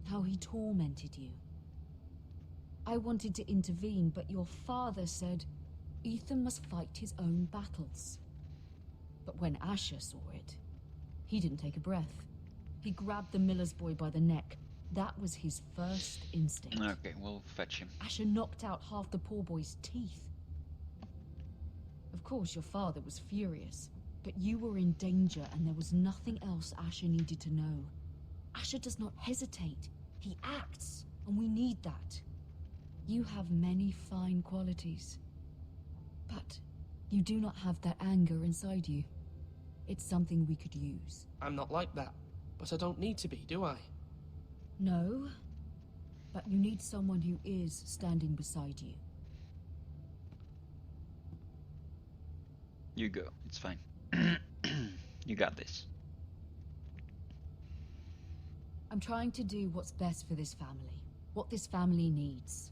How he tormented you? I wanted to intervene, but your father said Ethan must fight his own battles. But when Asher saw it, he didn't take a breath. He grabbed the miller's boy by the neck. That was his first instinct. Okay, we'll fetch him. Asher knocked out half the poor boy's teeth. Of course, your father was furious, but you were in danger and there was nothing else Asher needed to know. Asher does not hesitate. He acts, and we need that. You have many fine qualities, but you do not have that anger inside you. It's something we could use. I'm not like that, but I don't need to be, do I? No, but you need someone who is standing beside you. You go. It's fine. You got this. I'm trying to do what's best for this family. What this family needs.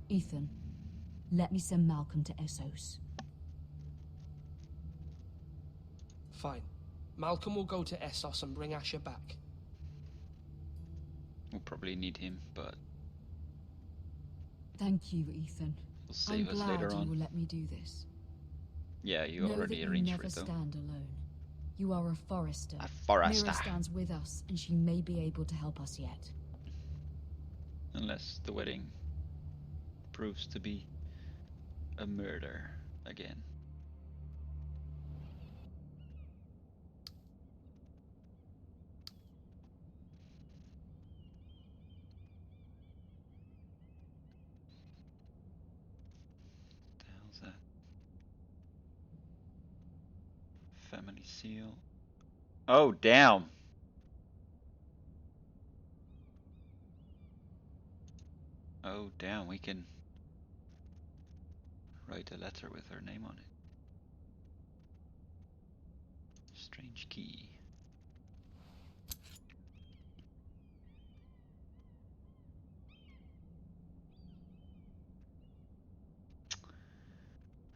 Ethan, let me send Malcolm to Essos. Fine. Malcolm will go to Essos and bring Asher back. We'll probably need him, but Thank you, Ethan. he'll save I'm us glad later you on. will let me do this. Yeah, you Know already that arranged you for never it though. stand alone. You are a Forester. A Forester. Mira stands with us, and she may be able to help us yet. Unless the wedding proves to be a murder again. What the hell's that? Family seal. Oh, damn. Oh, damn, we can write a letter with her name on it. Strange key.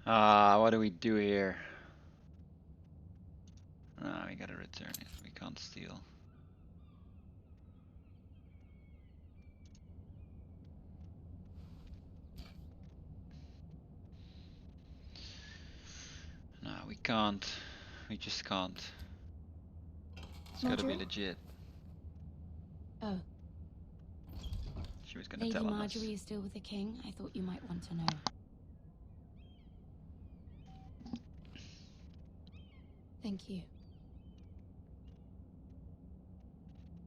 What do we do here? We gotta return it. We can't steal. No, we can't. We just can't. It's gotta be Marjorie? legit. Oh, She was gonna Lady tell Marjorie us. is still with the king. I thought you might want to know. Thank you.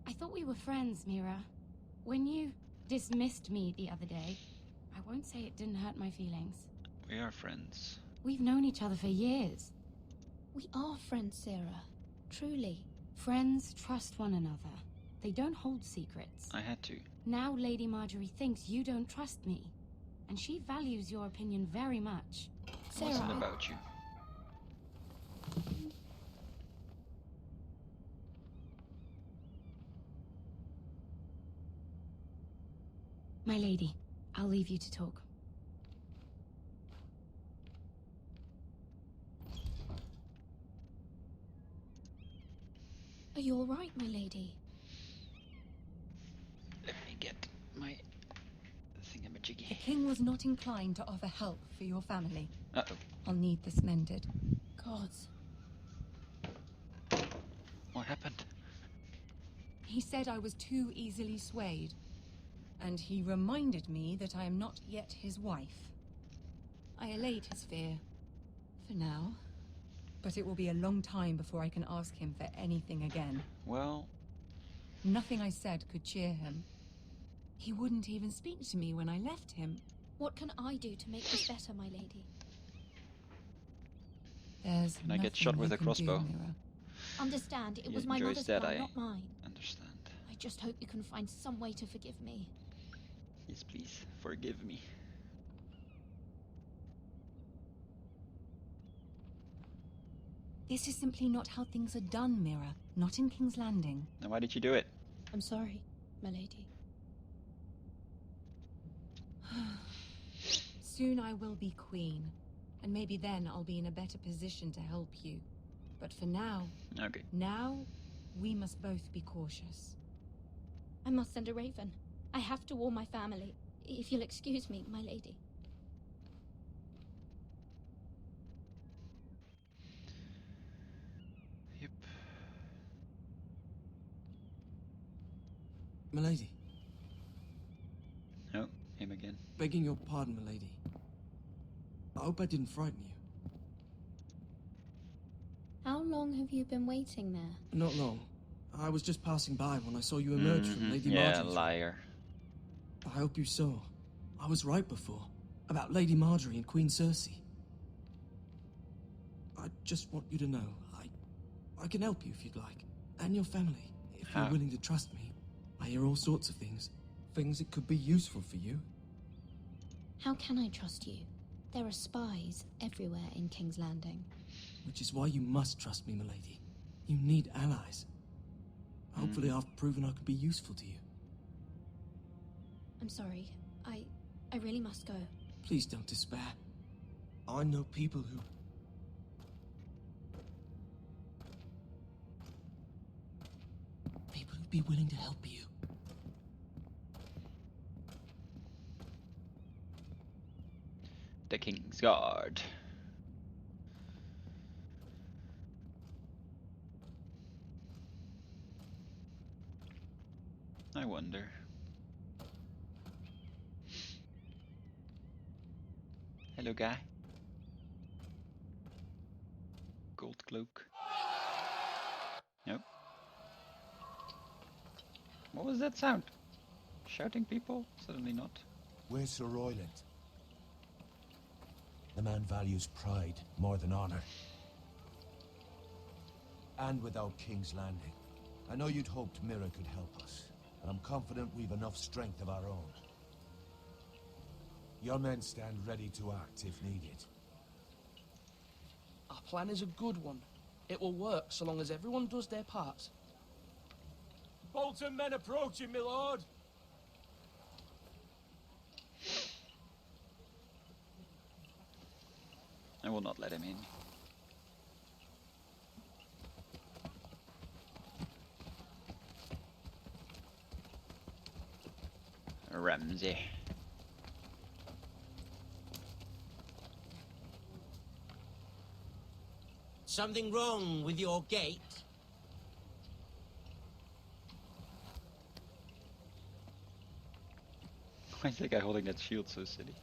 I thought we were friends, Mira. When you dismissed me the other day, I won't say it didn't hurt my feelings. We are friends. We've known each other for years. We are friends, Sarah. Truly. Friends trust one another. They don't hold secrets. I had to. Now Lady Marjorie thinks you don't trust me, and she values your opinion very much. It wasn't about you. My lady, I'll leave you to talk. Are you all right, my lady? Let me get my The thingamajiggy. king was not inclined to offer help for your family. Uh-oh. I'll need this mended. Gods. What happened? He said I was too easily swayed. And he reminded me that I am not yet his wife. I allayed his fear. For now. But it will be a long time before I can ask him for anything again. Well... Nothing I said could cheer him. He wouldn't even speak to me when I left him. What can I do to make this better, my lady? There's Can I get nothing shot with you a can crossbow? do, Mira. Understand, it He was my enjoys mother's that, crime, I not mine. understand. I just hope you can find some way to forgive me. Yes, please. Forgive me. This is simply not how things are done, Mira. Not in King's Landing. Then why did you do it? I'm sorry, my lady. Soon I will be queen, and maybe then I'll be in a better position to help you. But for now, Okay. now we must both be cautious. I must send a raven. I have to warn my family. If you'll excuse me, my lady. Yep. Milady. Oh, him again. Begging your pardon, milady. I hope I didn't frighten you. How long have you been waiting there? Not long. I was just passing by when I saw you emerge from Lady Yeah, Marjorie's. liar. I hope you saw. I was right before. About Lady Marjorie and Queen Cersei. I just want you to know, I can help you if you'd like. And your family, if How? you're willing to trust me. I hear all sorts of things. Things that could be useful for you. How can I trust you? There are spies everywhere in King's Landing. Which is why you must trust me, milady. You need allies. Hopefully I've proven I can be useful to you. I'm sorry. I really must go. Please don't despair. I know people who... People who'd be willing to help you. The King's Guard. I wonder. Hello, guy. Gold cloak. Nope. What was that sound? Shouting people? Certainly not. Where's Sir Royland? The man values pride more than honor. And without King's Landing, I know you'd hoped Mira could help us, and I'm confident we've enough strength of our own. Your men stand ready to act if needed. Our plan is a good one. It will work so long as everyone does their part. Bolton men approaching, my lord. I will not let him in. Ramsay. Something wrong with your gate? Why is that guy holding that shield so silly?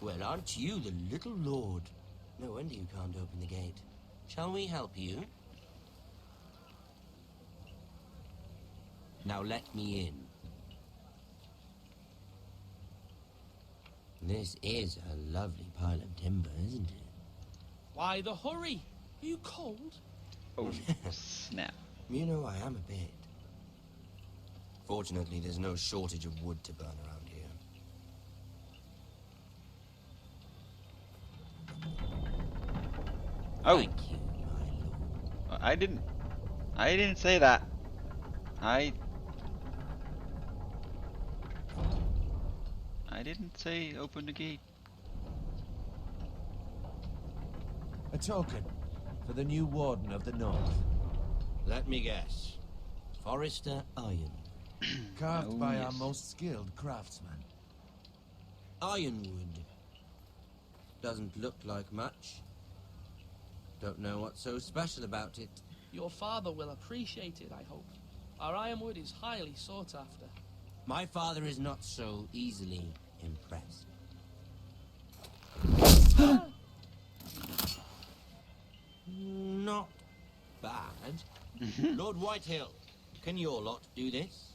Well, aren't you the little lord? No wonder you can't open the gate. Shall we help you? Now let me in. This is a lovely pile of timber, isn't it? Why the hurry? Are you cold? Oh, snap. You know, I am a bit. Fortunately, there's no shortage of wood to burn around here. Oh. Thank you, my lord. I didn't say that. I didn't say open the gate. A token for the new Warden of the North. Let me guess. Forrester Iron. Carved Oh, by our yes. most skilled craftsman. Ironwood. Doesn't look like much. Don't know what's so special about it. Your father will appreciate it, I hope. Our ironwood is highly sought after. My father is not so easily impressed. Not bad. Lord Whitehill, can your lot do this?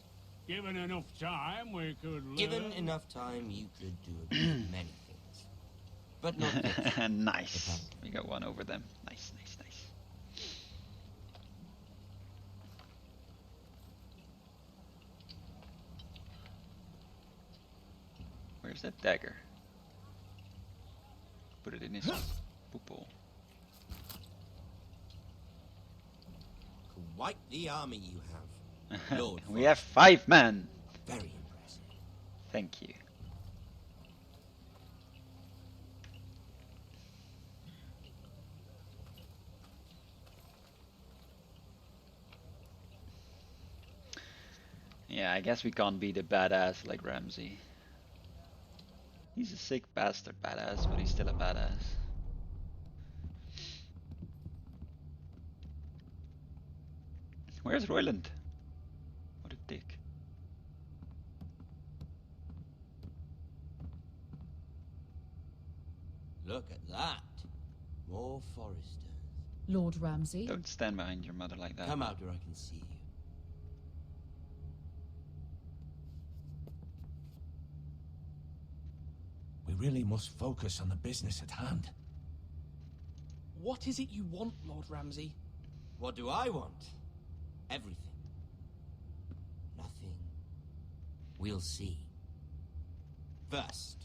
Given enough time, we could learn. Given enough time, you could do a bit of many things. But not this. Nice. We got one over them. Nice, nice, nice. Where's that dagger? Put it in his poople. Quite the army you have, Lord. We have 5 men. Very impressive. Thank you. Yeah, I guess we can't be the badass like Ramsay. He's a sick bastard badass, but he's still a badass. Where's Royland? What a dick. Look at that. More foresters. Lord Ramsay? Don't stand behind your mother like that. Come out where I can see you. We really must focus on the business at hand. What is it you want, Lord Ramsay? What do I want? Everything. Nothing. We'll see. First,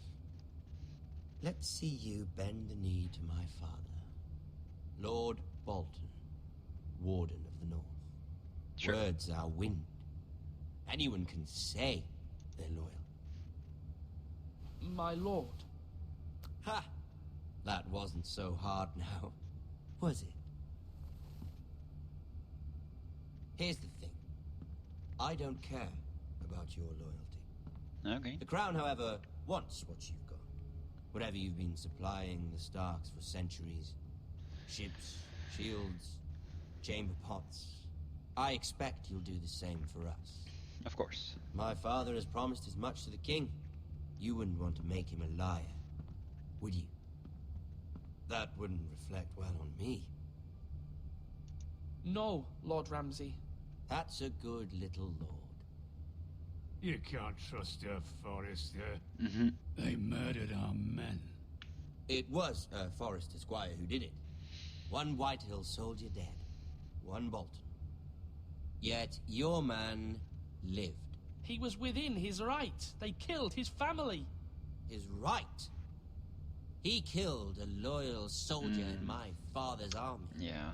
let's see you bend the knee to my father, Lord Bolton, Warden of the North. Sure. Words are wind. Anyone can say they're loyal. My lord. Ha! That wasn't so hard now, was it? Here's the thing. I don't care about your loyalty. Okay. The Crown, however, wants what you've got. Whatever you've been supplying the Starks for centuries. Ships, shields, chamber pots. I expect you'll do the same for us. Of course. My father has promised as much to the king. You wouldn't want to make him a liar, would you? That wouldn't reflect well on me. No, Lord Ramsay. That's a good little lord. You can't trust her, Forrester. Mm-hmm. They murdered our men. It was a Forrester squire who did it. One Whitehill soldier dead. One Bolton. Yet your man lived. He was within his right. They killed his family. His right? He killed a loyal soldier in my father's army. Yeah.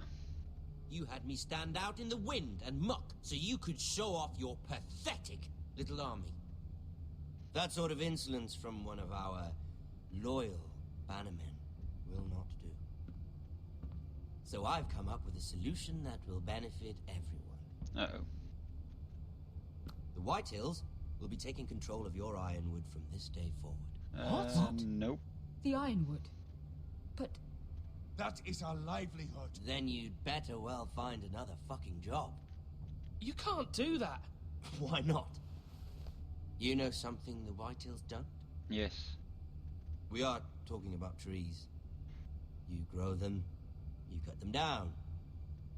You had me stand out in the wind and muck so you could show off your pathetic little army. That sort of insolence from one of our loyal bannermen will not do. So I've come up with a solution that will benefit everyone. Uh-oh. The Whitehills will be taking control of your Ironwood from this day forward. What? Nope. The Ironwood. But... That is our livelihood. Then you'd better well find another fucking job. You can't do that. Why not? You know something the Whitehills don't? Yes. We are talking about trees. You grow them, you cut them down.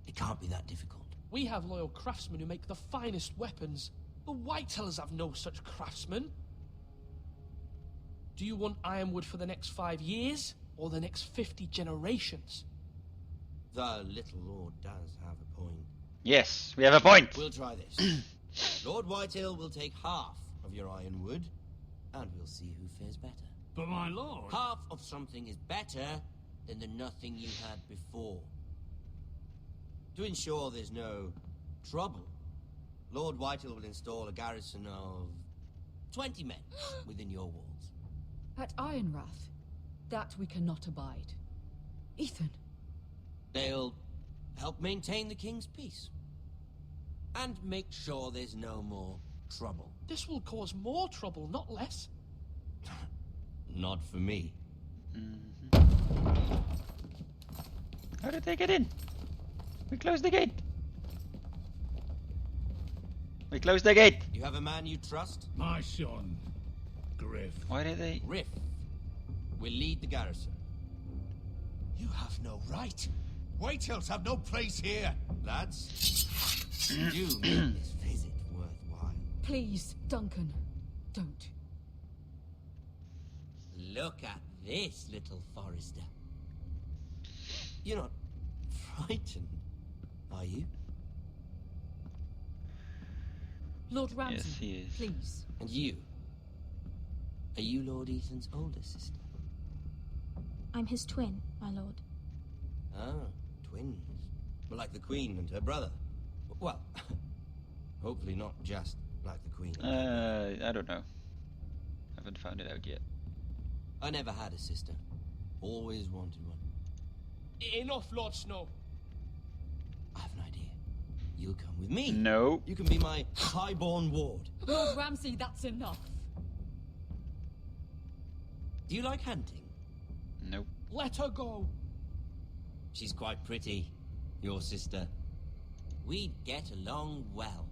It can't be that difficult. We have loyal craftsmen who make the finest weapons. The Whitehills have no such craftsmen. Do you want Ironwood for the next 5 years, or the next 50 generations? The little lord does have a point. Yes, we have a point. We'll try this. Lord Whitehill will take half of your Ironwood, and we'll see who fares better. But my lord... Half of something is better than the nothing you had before. To ensure there's no trouble, Lord Whitehill will install a garrison of 20 men within your walls. At Ironrath, that we cannot abide. Ethan. They'll help maintain the king's peace. And make sure there's no more trouble. This will cause more trouble, not less. Not for me. How did they get in? We closed the gate. We closed the gate. You have a man you trust? My son, Griff. Why did they... Griff will lead the garrison. You have no right. Whitehills have no place here. Lads, do make this visit worthwhile. Please, Duncan, don't. Look at this, little Forrester. You're not frightened, are you? Lord Ramsay, Yes, he is. please. And you? Are you Lord Ethan's older sister? I'm his twin, my lord. Ah, twins. Like the Queen and her brother. Well, hopefully not just like the Queen. I don't know. Haven't found it out yet. I never had a sister. Always wanted one. Enough, Lord Snow. I have an idea. You'll come with me. No. You can be my highborn ward. Lord Ramsay, that's enough. Do you like hunting? Nope. Let her go. She's quite pretty, your sister. We'd get along well.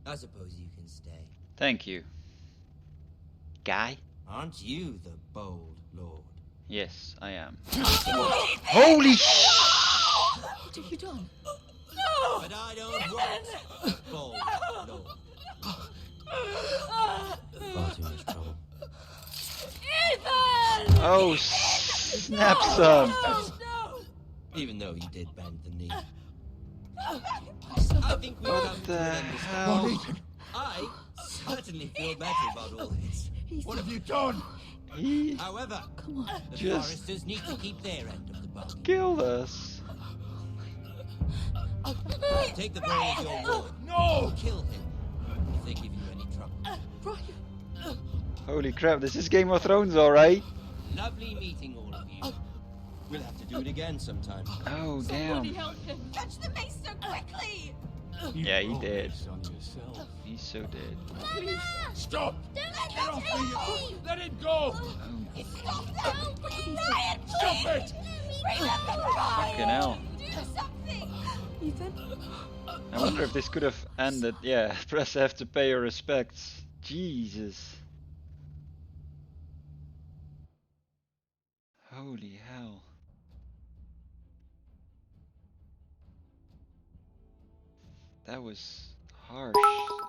I suppose you can stay. Thank you. Guy? Aren't you the bold lord? Yes, I am. Holy sh! What have you done? No! But I don't want a bold lord. Far too much trouble. Ethan! Oh, snap some. Even though you did bend the knee. I think we come to an understanding. I certainly feel better about all this. What have you done? However, the just foresters need to keep their end of the bargain. killed us. Take the boy as your ward. No! Kill him if they give you any trouble. Holy crap, this is Game of Thrones, alright? Lovely meeting all of you. We'll have to do it again sometime. Oh, damn. Catch the mace so quickly! Yeah, he did. On yourself. He's so dead. Please, stop! Don't let him Let it go! Stop now! Ryan, please! Stop it! Remember Ryan! Fucking hell. Do something! Ethan? I wonder if this could have ended. Yeah, press F to pay your respects. Jesus. Holy hell. That was harsh.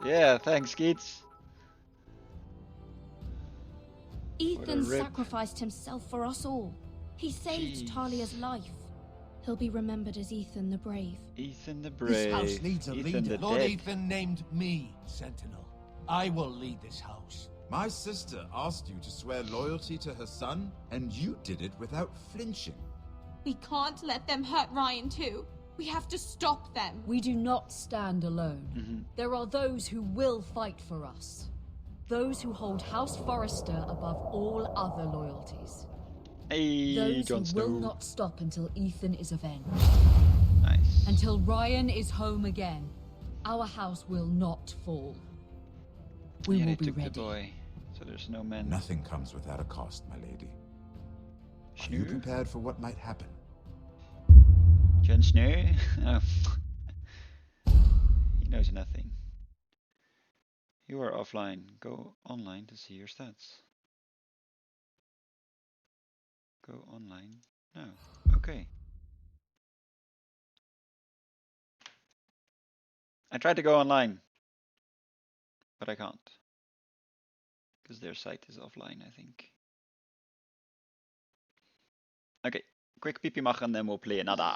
Yeah, thanks, kids. Ethan rip. sacrificed himself for us all. He saved Jeez. Talia's life. He'll be remembered as Ethan the Brave. Ethan the This house Brave. needs a Ethan leader. the Lord Dead. Ethan named me Sentinel. I will lead this house. My sister asked you to swear loyalty to her son, and you did it without flinching. We can't let them hurt Ryan too. We have to stop them. We do not stand alone. There are those who will fight for us. Those who hold House Forrester above all other loyalties. Hey, Those Jon who Snow. will not stop until Ethan is avenged. Nice. Until Ryan is home again, our house will not fall. We Yeah, will they be took the ready. boy, so there's no men. Nothing comes without a cost, my lady. Are you prepared for what might happen? Jon Snow? Oh. He knows nothing. You are offline. Go online to see your stats. Go online. No. Okay. I tried to go online, but I can't. Because their site is offline, I think. Okay. Quick pee-pee mag and then we'll play another.